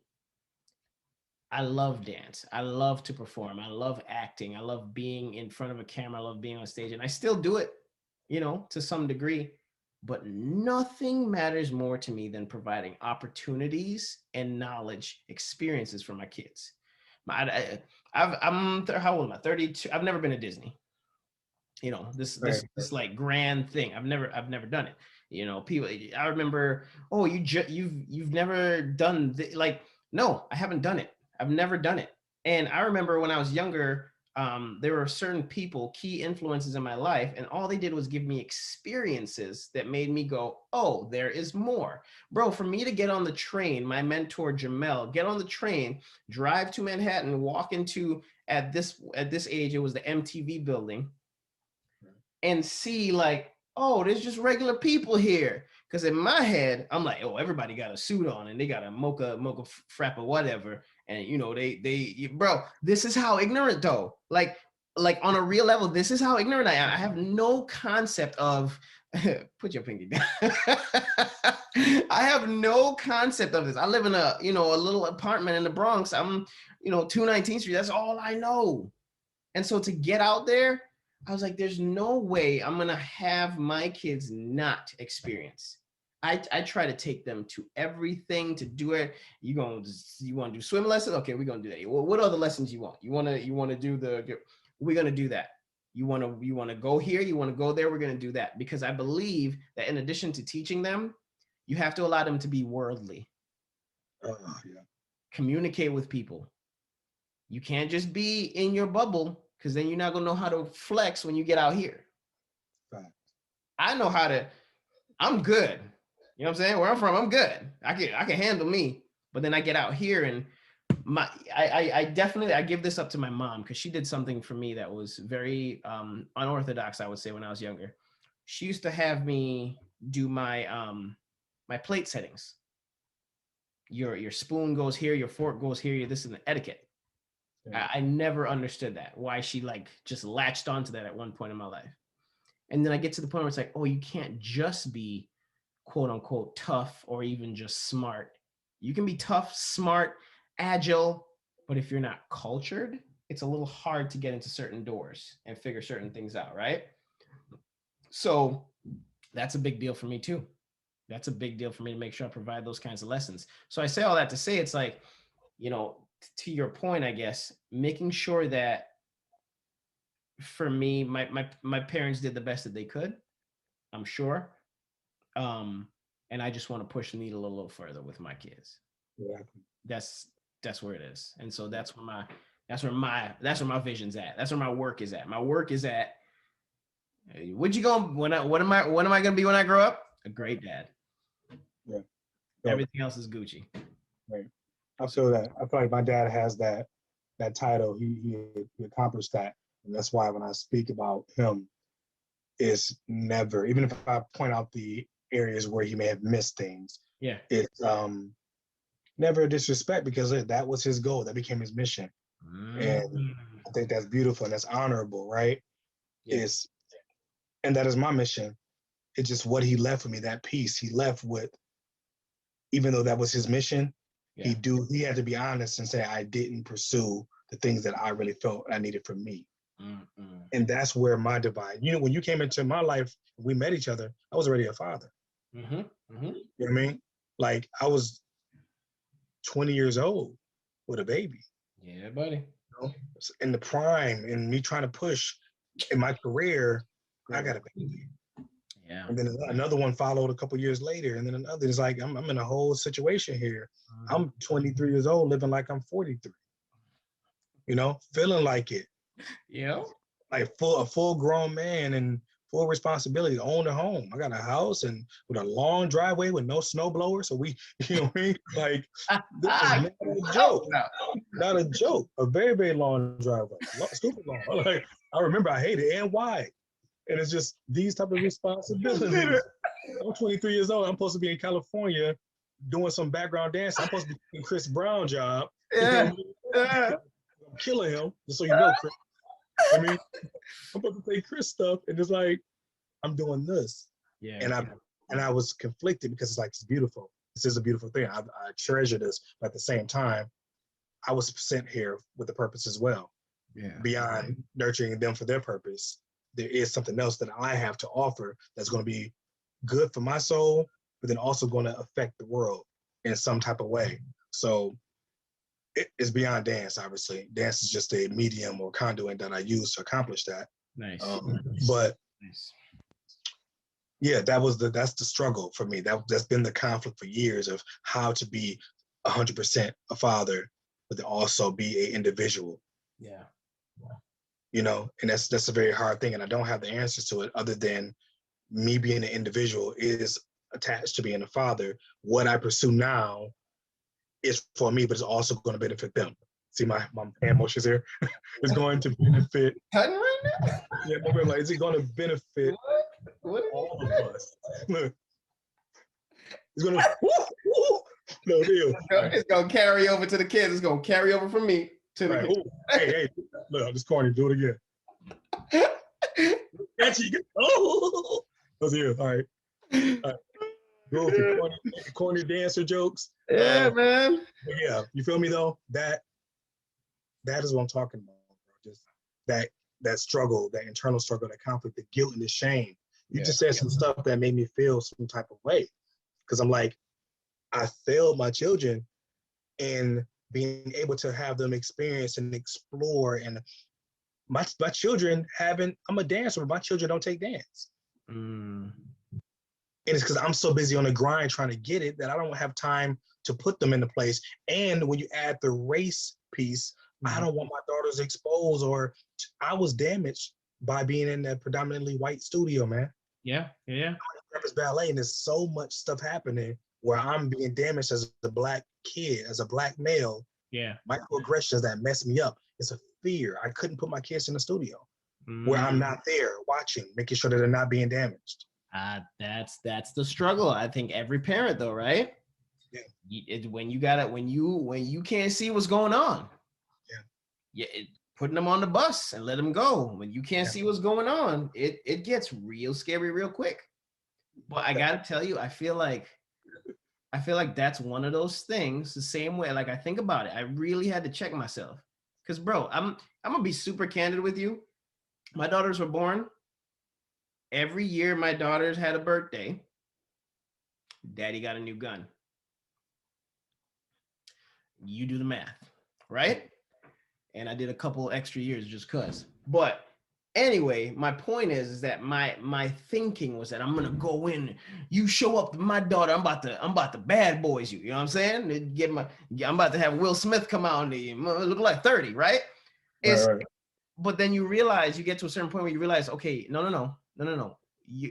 I love dance. I love to perform. I love acting. I love being in front of a camera. I love being on stage. And I still do it, to some degree. But nothing matters more to me than providing opportunities and knowledge, experiences for my kids. I'm how old am I? 32. I've never been to Disney. This like grand thing. I've never done it. People. I remember. Oh, you've never done like. No, I haven't done it. I've never done it. And I remember when I was younger, there were certain people, key influences in my life, and all they did was give me experiences that made me go, oh, there is more. Bro, for me to get on the train, my mentor, Jamel, get on the train, drive to Manhattan, walk into, at this age, it was the MTV building, and see like, oh, there's just regular people here. Because in my head, I'm like, oh, everybody got a suit on and they got a mocha frappa, whatever. And they bro, this is how ignorant though. Like on a real level, this is how ignorant I am. I have no concept of put your pinky down. I have no concept of this. I live in a little apartment in the Bronx. I'm 219th Street. That's all I know. And so to get out there, I was like, there's no way I'm going to have my kids not experience. I try to take them to everything to do it. You want to do swim lessons? Okay, we're going to do that. What other lessons you want? You want to do we're going to do that. You want to go here, you want to go there, we're going to do that. Because I believe that in addition to teaching them, you have to allow them to be worldly. Yeah. Communicate with people. You can't just be in your bubble, because then you're not going to know how to flex when you get out here. Right. I know how to, I'm good. You know what I'm saying? Where I'm from, I'm good. I can handle me. But then I get out here and I definitely, I give this up to my mom, because she did something for me that was very unorthodox, I would say, when I was younger. She used to have me do my my plate settings. Your spoon goes here, your fork goes here, this is an etiquette. Yeah. I never understood that, why she like just latched onto that at one point in my life. And then I get to the point where it's like, oh, you can't just be quote unquote tough or even just smart. You can be tough, smart, agile, but if you're not cultured, it's a little hard to get into certain doors and figure certain things out, right? So that's a big deal for me too. That's a big deal for me to make sure I provide those kinds of lessons. So I say all that to say, it's like, to your point, I guess, making sure that for me, my parents did the best that they could, I'm sure. And I just want to push the needle a little further with my kids. Yeah. That's where it is. And so that's where my vision's at. That's where my work is at. My work is at, what am I going to be when I grow up? A great dad. Yeah. Everything else is Gucci. Right. I feel like my dad has that title. He accomplished that. And that's why when I speak about him, it's never, even if I point out the areas where he may have missed things, yeah, it's never a disrespect, because that was his goal. That became his mission. And I think that's beautiful and that's honorable, right? Yeah. And that is my mission. It's just what he left with me, that piece he left with, even though that was his mission, Yeah. he had to be honest and say, I didn't pursue the things that I really felt I needed from me. Mm-mm. And that's where my divide, when you came into my life, we met each other, I was already a father. Mm-hmm. Mm-hmm. You know what I mean? Like I was 20 years old with a baby. Yeah, buddy. In the prime, and me trying to push in my career, I got a baby. Yeah. And then another one followed a couple years later, and then another. It's like I'm in a whole situation here. I'm 23 years old, living like I'm 43. Feeling like it. Yeah. Like a full grown man and full responsibility to own a home. I got a house and with a long driveway with no snow blower. So we, you know what I mean? Like this is not a joke. Not a joke. A very, very long driveway. Super long. Like I remember I hated it and why. And it's just these type of responsibilities. I'm 23 years old. I'm supposed to be in California doing some background dance. I'm supposed to be doing Chris Brown job. Yeah. I'm killing him, just so you know, Chris. I mean, I'm supposed to say Chris stuff, and it's like I'm doing this. Yeah. And I was conflicted because it's beautiful. This is a beautiful thing. I treasure this, but at the same time, I was sent here with a purpose as well. Yeah. Beyond nurturing them for their purpose, there is something else that I have to offer that's going to be good for my soul, but then also going to affect the world in some type of way. So it's beyond dance, obviously. Dance is just a medium or conduit that I use to accomplish that. Nice. But nice. Yeah, that's the struggle for me. That's been the conflict for years of how to be 100% a father, but then also be an individual. Yeah. And that's a very hard thing, and I don't have the answers to it other than me being an individual is attached to being a father. What I pursue now is for me, but it's also going to benefit them. See my hand motions here? It's going to benefit. Cutting right now? Yeah, but like, is it going to benefit what all of us? Look, it's going to. No deal. It's going to carry over to the kids. It's going to carry over from me to the kids. Hey, look, I'm just corny. Do it again. Oh, that's here. All right. Go for corny dancer jokes. Yeah, man. Yeah, you feel me though? That is what I'm talking about, bro. Just that struggle, that internal struggle, that conflict, the guilt and the shame. You just said some stuff that made me feel some type of way. Because I'm like, I failed my children in being able to have them experience and explore. And my children I'm a dancer, but my children don't take dance. Mm. And it's because I'm so busy on the grind trying to get it that I don't have time to put them into place. And when you add the race piece, I don't want my daughters exposed, or I was damaged by being in that predominantly white studio, man. Yeah. It's ballet, and there's so much stuff happening where I'm being damaged as a Black kid, as a Black male. Yeah. Microaggressions that mess me up. It's a fear. I couldn't put my kids in the studio where I'm not there watching, making sure that they're not being damaged. That's the struggle. I think every parent though, right? Yeah. When you can't see what's going on. Putting them on the bus and let them go. When you can't see what's going on, it gets real scary real quick. But I gotta tell you, I feel like that's one of those things. The same way, like I think about it, I really had to check myself. Cause bro, I'm gonna be super candid with you. My daughters were born. Every year my daughters had a birthday, daddy got a new gun. You do the math, right? And I did a couple extra years just cause. But anyway, my point is that my thinking was that I'm gonna go in. You show up to my daughter, I'm about to bad boys you. You know what I'm saying? I'm about to have Will Smith come out and look like 30, right? Right. But then you realize, you get to a certain point where you realize, okay, no.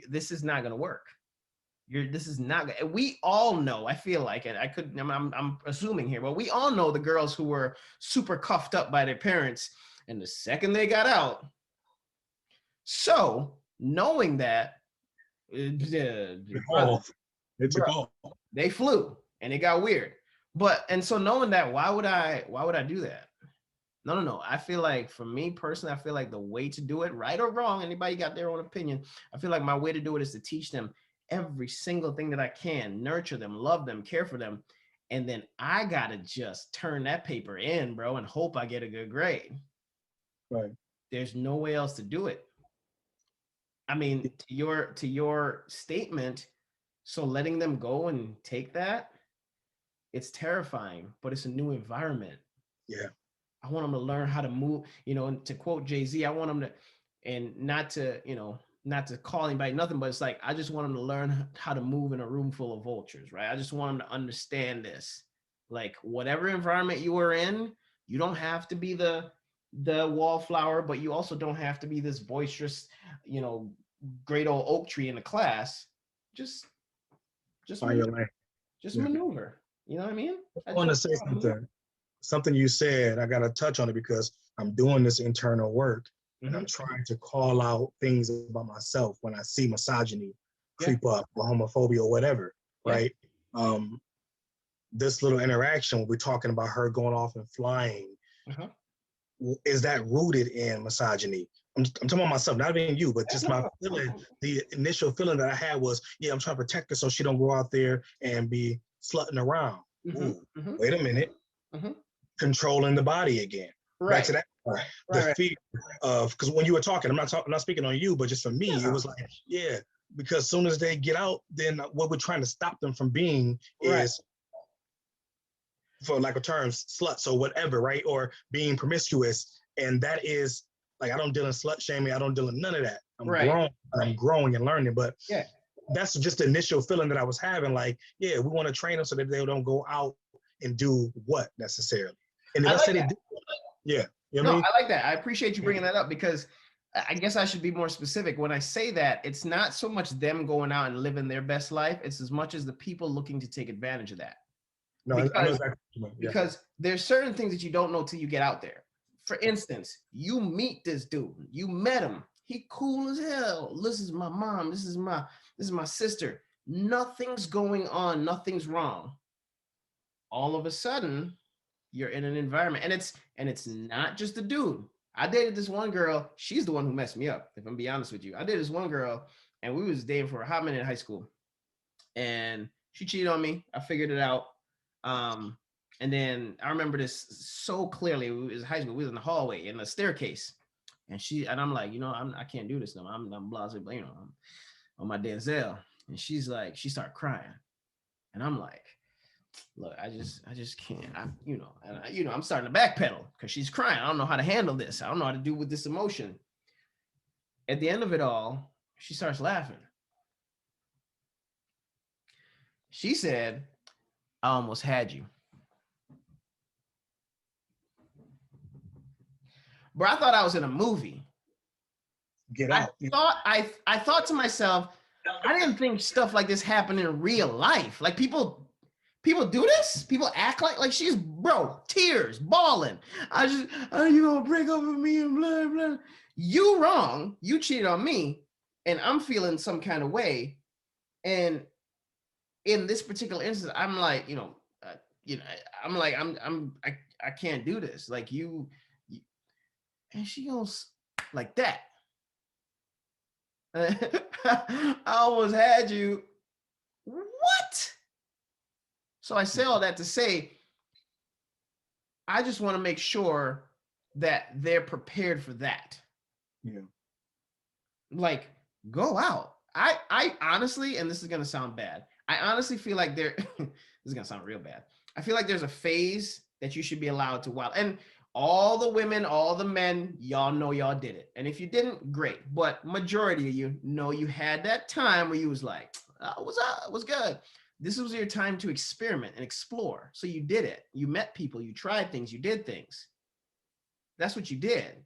This is not gonna work. This is not. We all know. I feel like, and I'm assuming here, but we all know the girls who were super cuffed up by their parents, and the second they got out. So knowing that, they flew, and it got weird. And so knowing that, why would I do that? No. I feel like for me personally, I feel like the way to do it, right or wrong, anybody got their own opinion. I feel like my way to do it is to teach them every single thing that I can, nurture them, love them, care for them. And then I gotta just turn that paper in, bro, and hope I get a good grade. Right. There's no way else to do it. I mean, to your statement, so letting them go and take that, it's terrifying, but it's a new environment. Yeah. I want them to learn how to move, and to quote Jay-Z, I want them to, and not to, not to call anybody nothing, but it's like, I just want them to learn how to move in a room full of vultures, right? I just want them to understand this. Like, whatever environment you are in, you don't have to be the wallflower, but you also don't have to be this boisterous, you know, great old oak tree in the class. Just, just Find your maneuver. lane. Just Yeah. maneuver. You know what I mean? I want to say something you said. I got to touch on it because I'm doing this internal work and I'm trying to call out things about myself when I see misogyny creep up or homophobia or whatever, right? This little interaction, we're talking about her going off and flying. Is that rooted in misogyny? I'm talking about myself, not even you, but just my feeling. The initial feeling that I had was, I'm trying to protect her so she don't go out there and be slutting around. Wait a minute. Controlling the body again. Right. Back to that part. The fear of, because when you were talking, I'm not speaking on you, but just for me, it was like, because as soon as they get out, then what we're trying to stop them from being is, for lack of terms, sluts or whatever, right? Or being promiscuous. And that is like, I don't deal in slut shaming. I don't deal in none of that. I'm growing and learning, but that's just the initial feeling that I was having. Like, we want to train them so that they don't go out and do what necessarily. And if I said it, you know what I mean? I like that. I appreciate you bringing that up because I guess I should be more specific. When I say that, it's not so much them going out and living their best life. It's as much as the people looking to take advantage of that. No, because, I know exactly what you mean. Because there's certain things that you don't know till you get out there. For instance, you meet this dude, you met him. He cool as hell. This is my mom. This is my sister. Nothing's going on. Nothing's wrong. All of a sudden, you're in an environment, and it's not just the dude. I dated this one girl. She's the one who messed me up, if I'm being honest with you. I dated this one girl, and we was dating for a hot minute in high school, and she cheated on me. I figured it out. And then I remember this so clearly. It was high school. We was in the hallway in the staircase, and I'm like, I can't do this no. I'm blasé, I'm on my Denzel. And she's like, she started crying, and I'm like, look, I just can't. I'm starting to backpedal because she's crying. I don't know how to handle this. I don't know how to do with this emotion. At the end of it all, she starts laughing. She said, I almost had you. Bro, I thought I was in a movie. Get out. I thought to myself, I didn't think stuff like this happened in real life. Like people do this? People act like she's, bro, tears, bawling. You gonna break up with me and blah, blah. You wrong. You cheated on me and I'm feeling some kind of way. And in this particular instance, I'm like, I'm like, I can't do this. Like you and she goes like that. I almost had you. What? So I say all that to say, I just want to make sure that they're prepared for that. Yeah. Like, go out. I honestly, and this is gonna sound bad, I honestly feel like this is gonna sound real bad. I feel like there's a phase that you should be allowed to wild. And all the women, all the men, y'all know y'all did it. And if you didn't, great. But majority of you know you had that time where you was like, what's up? What's good? This was your time to experiment and explore. So you did it. You met people, you tried things, you did things. That's what you did.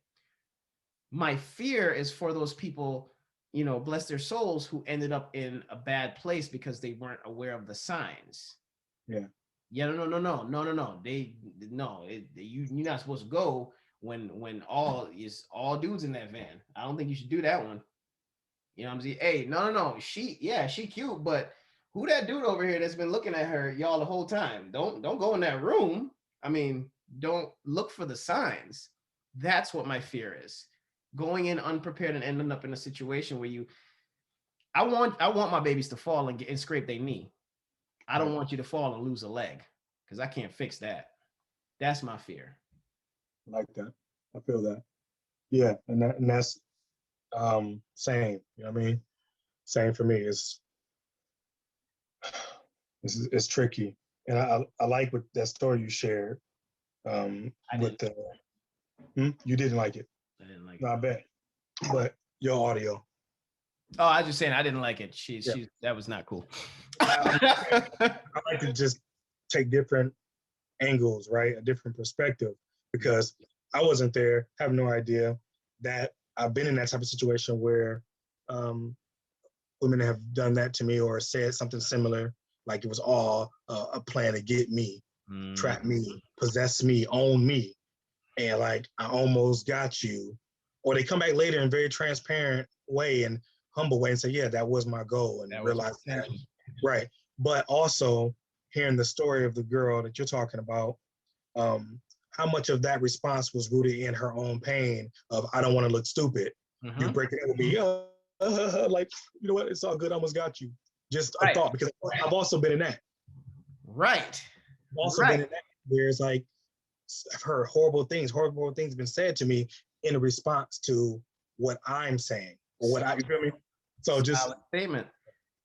My fear is for those people, bless their souls, who ended up in a bad place because they weren't aware of the signs. Yeah. Yeah, no. You're not supposed to go when all dudes in that van. I don't think you should do that one. You know what I'm saying? Hey, no. She cute, but who that dude over here that's been looking at her y'all the whole time? Don't go in that room. I mean, don't look for the signs. That's what my fear is. Going in unprepared and ending up in a situation where I want my babies to fall and scrape their knee. I don't want you to fall and lose a leg because I can't fix that. That's my fear. Like that. I feel that. Yeah, and that's same. You know what I mean? Same for me. It's tricky, and I like what that story you shared. With the you didn't like it. I didn't like No, it. I bet. But your audio. Oh, I was just saying I didn't like it. Yeah. That was not cool. I like to just take different angles, right? A different perspective, because I wasn't there, have no idea that I've been in that type of situation where women have done that to me or said something similar, like it was all a plan to get me, trap me, possess me, own me. And like, I almost got you. Or they come back later in very transparent way and humble way and say, yeah, that was my goal, and realize that. Right. But also hearing the story of the girl that you're talking about, how much of that response was rooted in her own pain of, I don't want to look stupid. You break it up with me, like, you know what, it's all good, I almost got you. Just a thought, because I've also been in that. Right. I've also been in that where it's like, I've heard horrible things been said to me in response to what I'm saying or what you feel me? So just solid statement.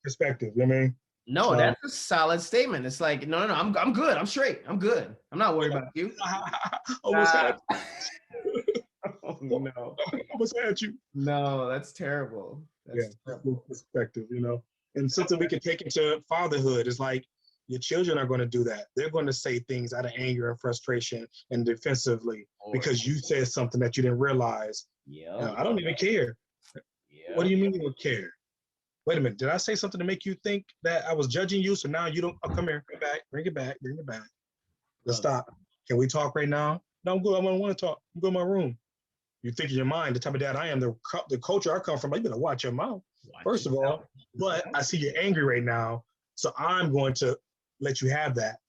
Perspective, you know what I mean? No, that's a solid statement. It's like, no, I'm good. I'm straight. I'm good. I'm not worried about you. Almost had oh, no. Almost had you. No, that's terrible. That's terrible. Perspective, you know. And something we can take into fatherhood is like, your children are going to do that. They're going to say things out of anger and frustration and defensively because you said something that you didn't realize. Yeah. I don't even care. Yeah. What do you mean you don't care? Wait a minute. Did I say something to make you think that I was judging you? So now you don't. Oh, come here. Come back. Bring it back. Bring it back. Let's stop. Can we talk right now? No, I'm good. I don't want to talk. I'm going to my room. You think in your mind, the type of dad I am, the culture I come from, you better watch your mouth, first of all. But I see you're angry right now, so I'm going to let you have that.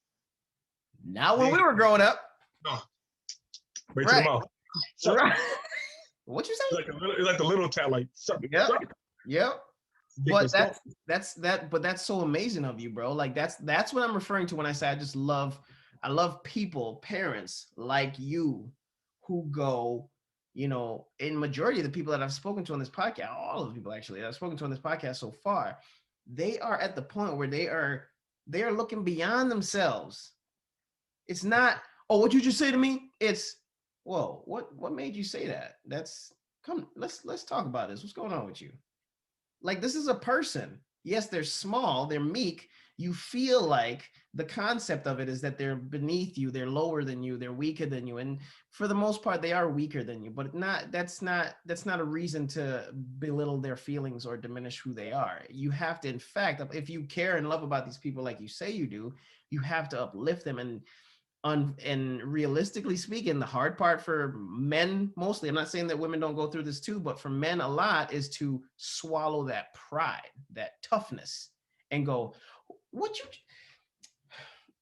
Now, when we were growing up, right to the mouth. Right. What you say? Like the little tat, like. Yep. But that's so amazing of you, bro. Like that's what I'm referring to when I say I love people, parents like you, who go, you know, in majority of the people that I've spoken to on this podcast, all of the people actually that I've spoken to on this podcast so far, they are at the point where they are looking beyond themselves. It's not, oh, what you just say to me? It's, whoa, what made you say that? Let's talk about this. What's going on with you? Like, this is a person. Yes, they're small, they're meek. You feel like the concept of it is that they're beneath you, they're lower than you, they're weaker than you. And for the most part, they are weaker than you, but that's not a reason to belittle their feelings or diminish who they are. You have to, in fact, if you care and love about these people like you say you do, you have to uplift them. And realistically speaking, the hard part for men mostly, I'm not saying that women don't go through this too, but for men a lot, is to swallow that pride, that toughness, and go,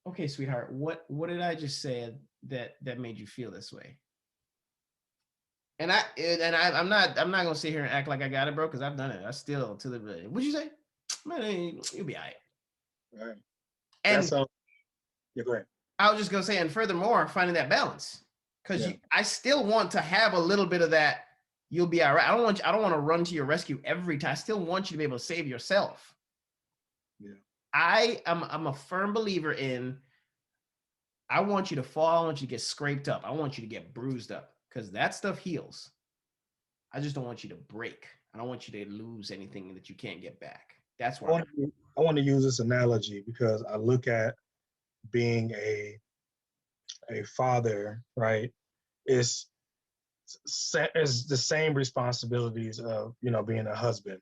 okay, sweetheart, what did I just say that made you feel this way? And I'm not gonna sit here and act like I got it, bro, because I've done it. I still to the what'd you say? Man, you'll be all right. Right. And yeah, go ahead. I was just gonna say, and furthermore, finding that balance, because I still want to have a little bit of that. You'll be all right. I don't want to run to your rescue every time. I still want you to be able to save yourself. Yeah. I'm a firm believer in. I want you to fall. I want you to get scraped up. I want you to get bruised up, because that stuff heals. I just don't want you to break. I don't want you to lose anything that you can't get back. That's why I want to use this analogy because I look at being a father, right? Is the same responsibilities of, you know, being a husband,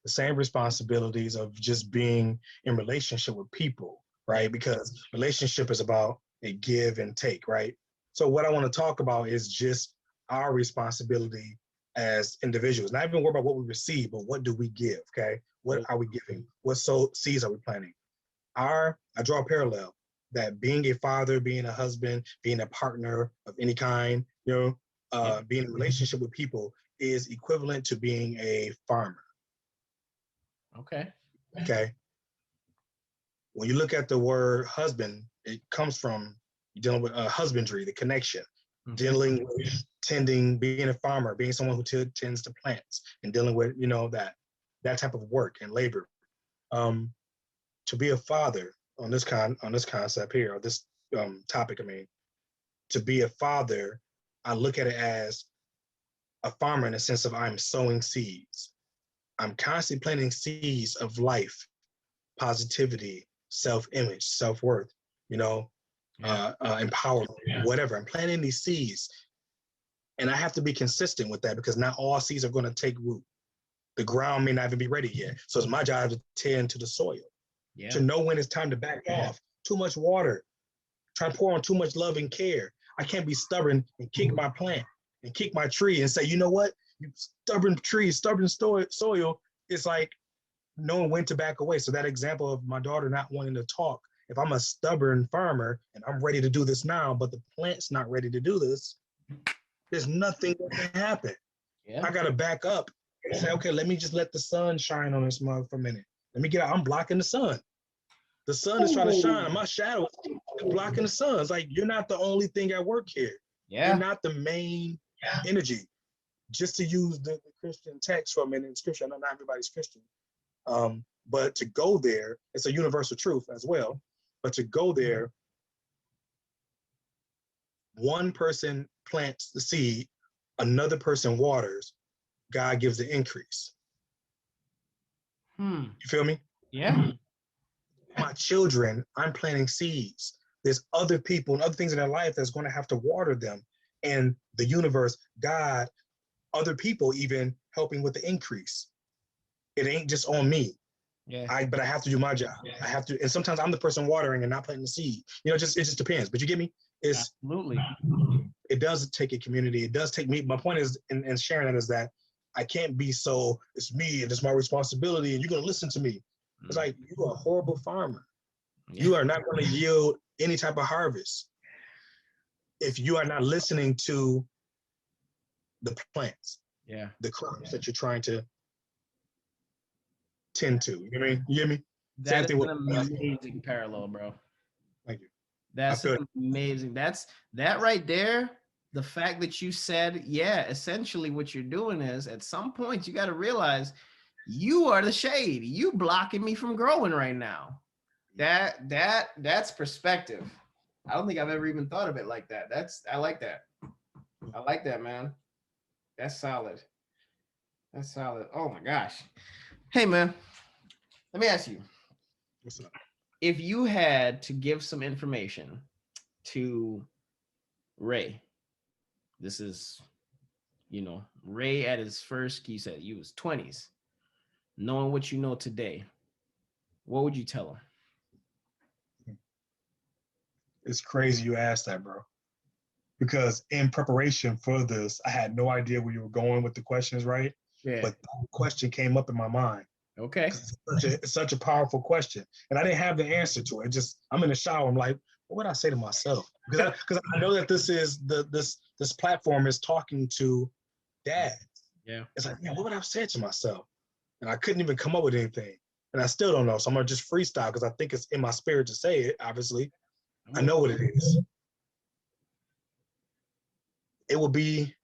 the same responsibilities of just being in relationship with people, right? Because relationship is about a give and take, right? So what I want to talk about is just our responsibility as individuals, not even worry about what we receive, but what do we give, okay? What are we giving? What seeds are we planting? I draw a parallel that being a father, being a husband, being a partner of any kind, being in a relationship with people is equivalent to being a farmer. Okay. Okay. When you look at the word husband, it comes from dealing with husbandry, the connection, dealing with tending, being a farmer, being someone who tends to plants, and dealing with that type of work and labor. To be a father on this concept here, or this topic, I mean, to be a father, I look at it as a farmer in the sense of I'm sowing seeds. I'm constantly planting seeds of life, positivity, self-image, self-worth, empowerment, whatever. I'm planting these seeds. And I have to be consistent with that because not all seeds are going to take root. The ground may not even be ready yet. So it's my job to tend to the soil, to know when it's time to back off. Too much water, try to pour on too much love and care. I can't be stubborn and kick my plant and kick my tree and say, you know what, you stubborn tree, stubborn soil. It's like knowing when to back away. So that example of my daughter not wanting to talk, if I'm a stubborn farmer and I'm ready to do this now, but the plant's not ready to do this, there's nothing that can happen. I got to back up and say, okay, let me just let the sun shine on this mug for a minute. Let me get out. I'm blocking the sun. The sun is trying to shine. My shadow is blocking the sun. It's like, you're not the only thing at work here. You're not the main energy. Just to use the Christian text for a minute in scripture, I know not everybody's Christian. But to go there, it's a universal truth as well. But to go there, one person plants the seed, another person waters, God gives the increase. You feel me? Yeah. My children, I'm planting seeds. There's other people and other things in their life that's going to have to water them. And the universe, God, other people even helping with the increase. It ain't just on me. But I have to do my job. I have to, and sometimes I'm the person watering and not planting the seed. It just depends. But you get me? Absolutely. It does take a community. It does take me. My point is, in sharing that, is that I can't be so, it's me and it's my responsibility and you're going to listen to me. It's like, you're a horrible farmer. You are not going to yield any type of harvest if you are not listening to the plants, the crops that you're trying to tend to. You know what I mean? You hear me? That is an amazing parallel, bro. Thank you. That's amazing. That's that right there. The fact that you said, essentially what you're doing is at some point you got to realize you are the shade. You blocking me from growing right now. That's perspective. I don't think I've ever even thought of it like that. I like that. I like that, man. That's solid. That's solid. Oh my gosh. Hey, man, let me ask you. What's up? If you had to give some information to Ray, this is, Ray at his first, you said he was 20s, knowing what you know today, what would you tell him? It's crazy you asked that, bro. Because in preparation for this, I had no idea where you were going with the questions, right? Yeah. But the question came up in my mind. Okay. It's such a powerful question. And I didn't have the answer to it. I'm in the shower. I'm like, what would I say to myself? Because I know that this platform is talking to dads. Yeah. It's like, man, what would I have said to myself? And I couldn't even come up with anything. And I still don't know. So I'm going to just freestyle because I think it's in my spirit to say it, obviously. I know what it is. It will be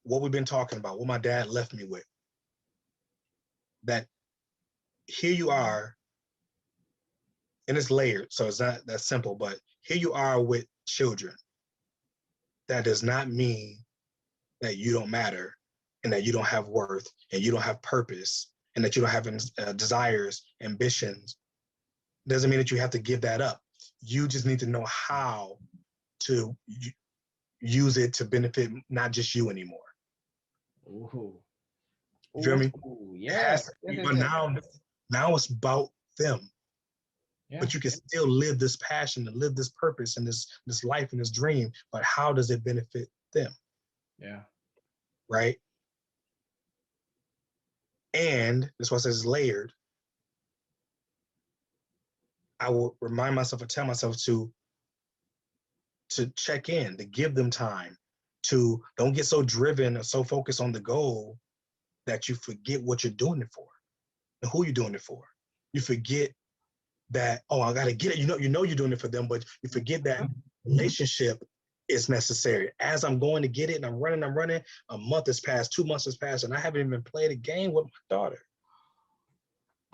what we've been talking about, what my dad left me with. That here you are, and it's layered, so it's not that simple, but here you are with children. That does not mean that you don't matter and that you don't have worth and you don't have purpose and that you don't have desires, ambitions. Doesn't mean that you have to give that up. You just need to know how to use it to benefit not just you anymore. Ooh. You feel me? Yeah. But now it's about them. Yeah. But you can still live this passion and live this purpose and this life and this dream. But how does it benefit them? Yeah. Right. And that's why it says layered. I will remind myself or tell myself to check in, to give them time, to don't get so driven or so focused on the goal that you forget what you're doing it for and who you're doing it for. You forget that, oh, I gotta get it. You know you're doing it for them, but you forget that relationship is necessary. As I'm going to get it and I'm running, a month has passed, 2 months has passed, and I haven't even played a game with my daughter.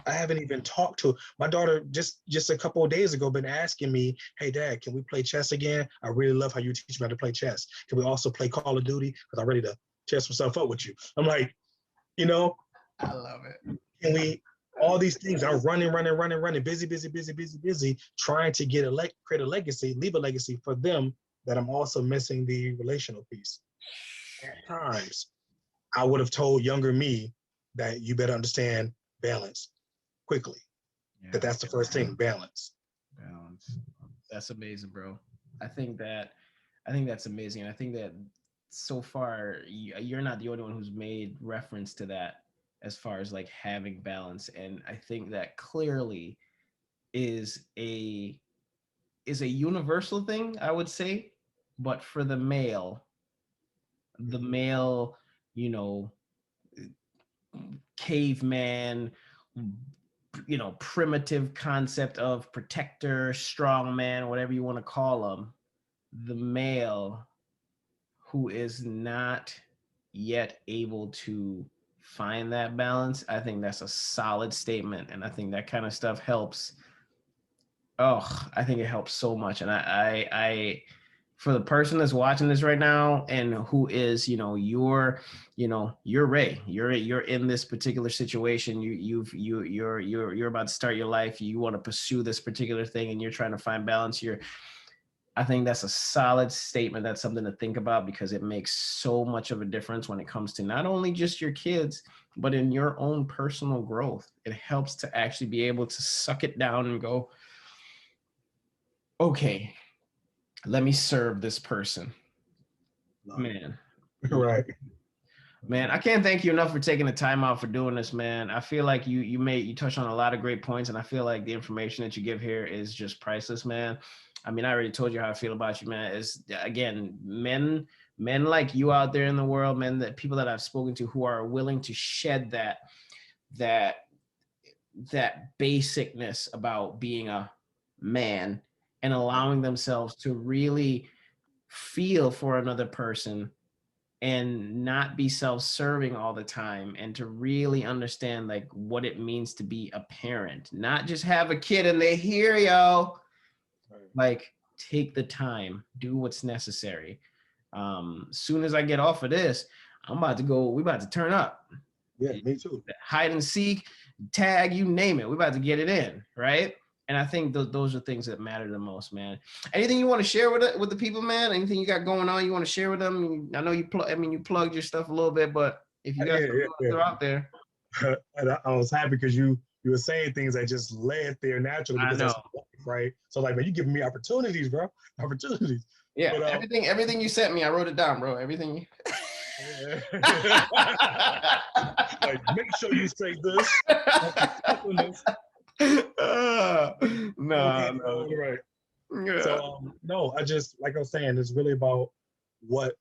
I haven't even talked to my daughter. Just a couple of days ago been asking me, hey dad, can we play chess again? I really love how you teach me how to play chess. Can we also play Call of Duty? Because I'm ready to chess myself up with you. I'm like, you know, I love it. can we all these things? I'm running, busy, trying to create a legacy, leave a legacy for them, that I'm also missing the relational piece. At times, I would have told younger me that you better understand balance quickly. Yeah. That's the first thing, balance. Balance. That's amazing, bro. I think that's amazing. And I think that so far you're not the only one who's made reference to that as far as like having balance. And I think that clearly is a universal thing, I would say. But for the male, you know, caveman, primitive concept of protector, strong man, whatever you want to call them, the male who is not yet able to find that balance, I think that's a solid statement. And I think that kind of stuff helps. Oh, I think it helps so much. And I for the person that's watching this right now and who is, you're Ray, you're in this particular situation. You're about to start your life. You want to pursue this particular thing and you're trying to find balance. I think that's a solid statement. That's something to think about because it makes so much of a difference when it comes to not only just your kids, but in your own personal growth. It helps to actually be able to suck it down and go, okay, let me serve this person. Man. Right. Man, I can't thank you enough for taking the time out for doing this, man. I feel like you touched on a lot of great points, and I feel like the information that you give here is just priceless, man. I mean, I already told you how I feel about you, man. Is again, men like you out there in the world, men, that people that I've spoken to who are willing to shed that basicness about being a man and allowing themselves to really feel for another person and not be self-serving all the time, and to really understand like what it means to be a parent, not just have a kid and they hear yo, like take the time, do what's necessary. Soon as I get off of this, we're about to turn up. Yeah, me too. Hide and seek, tag, you name it. We're about to get it in, right? And I think those are things that matter the most, man. Anything you want to share with the people, man? Anything you got going on you want to share with them? I know you plugged your stuff a little bit, but if you got something to throw out there. I was happy because you were saying things that just led there naturally. Because I know. That's right. So like, man, you giving me opportunities, bro. Opportunities. Yeah, but, everything you sent me, I wrote it down, bro. Everything you... Like, make sure you say this. No. Right. Yeah. So no, I just, like I was saying, it's really about what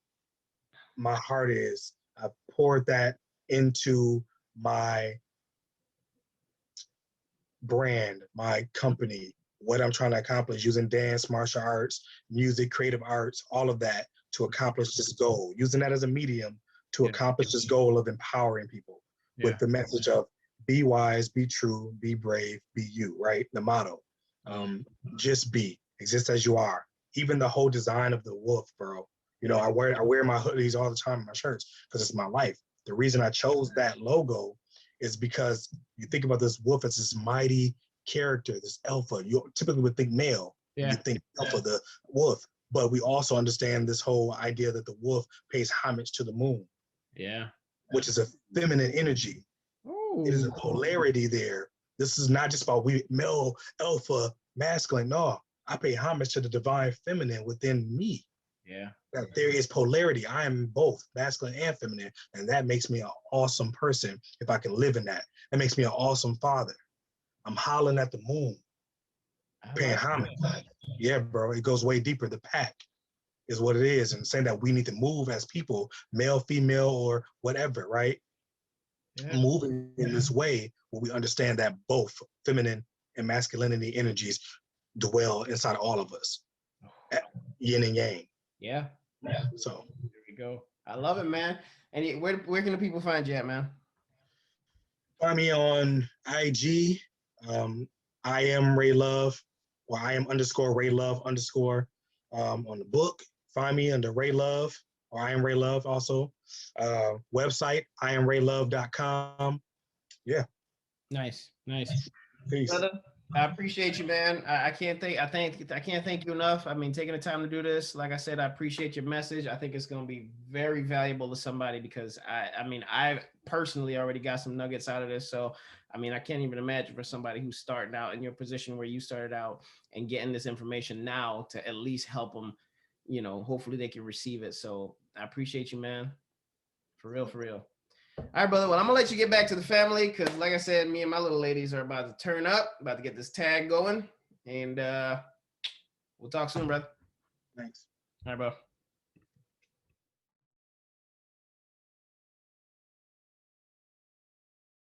my heart is. I poured that into my brand, my company, what I'm trying to accomplish using dance, martial arts, music, creative arts, all of that to accomplish this goal, using that as a medium to accomplish this goal of empowering people with the message of be wise, be true, be brave, be you, right? The motto, just be, exist as you are. Even the whole design of the wolf, bro. I wear my hoodies all the time in my shirts because it's my life. The reason I chose that logo is because you think about this wolf as this mighty character, this alpha. You typically would think male. Yeah. You think alpha, the wolf. But we also understand this whole idea that the wolf pays homage to the moon. Yeah. Which is a feminine energy. Ooh. It is a polarity there. This is not just about male, alpha, masculine. No, I pay homage to the divine feminine within me. Yeah. That there is polarity. I am both masculine and feminine. And that makes me an awesome person if I can live in that. That makes me an awesome father. I'm hollering at the moon. I paying like homage. that. Yeah, bro, it goes way deeper. The pack is what it is, and saying that we need to move as people, male, female, or whatever, right? Yeah. Moving in this way where we understand that both feminine and masculinity energies dwell inside all of us, yin and yang. Yeah. So There we go. I love it, man. And where can the people find you at, man? find me on IG. I am Ray Love, or I am underscore Ray Love underscore on the book. Find me under Ray Love, or I am Ray Love also. Website, IamRayLove.com. Yeah. Nice. Peace. Brother, I appreciate you, man. I can't thank you enough. I mean, taking the time to do this. Like I said, I appreciate your message. I think it's going to be very valuable to somebody because I mean, I personally already got some nuggets out of this. So, I mean, I can't even imagine for somebody who's starting out in your position where you started out and getting this information now to at least help them, hopefully they can receive it. So I appreciate you, man. For real, for real. All right, brother. Well, I'm gonna let you get back to the family because, like I said, me and my little ladies are about to turn up, about to get this tag going, and we'll talk soon, brother. Thanks. All right, bro.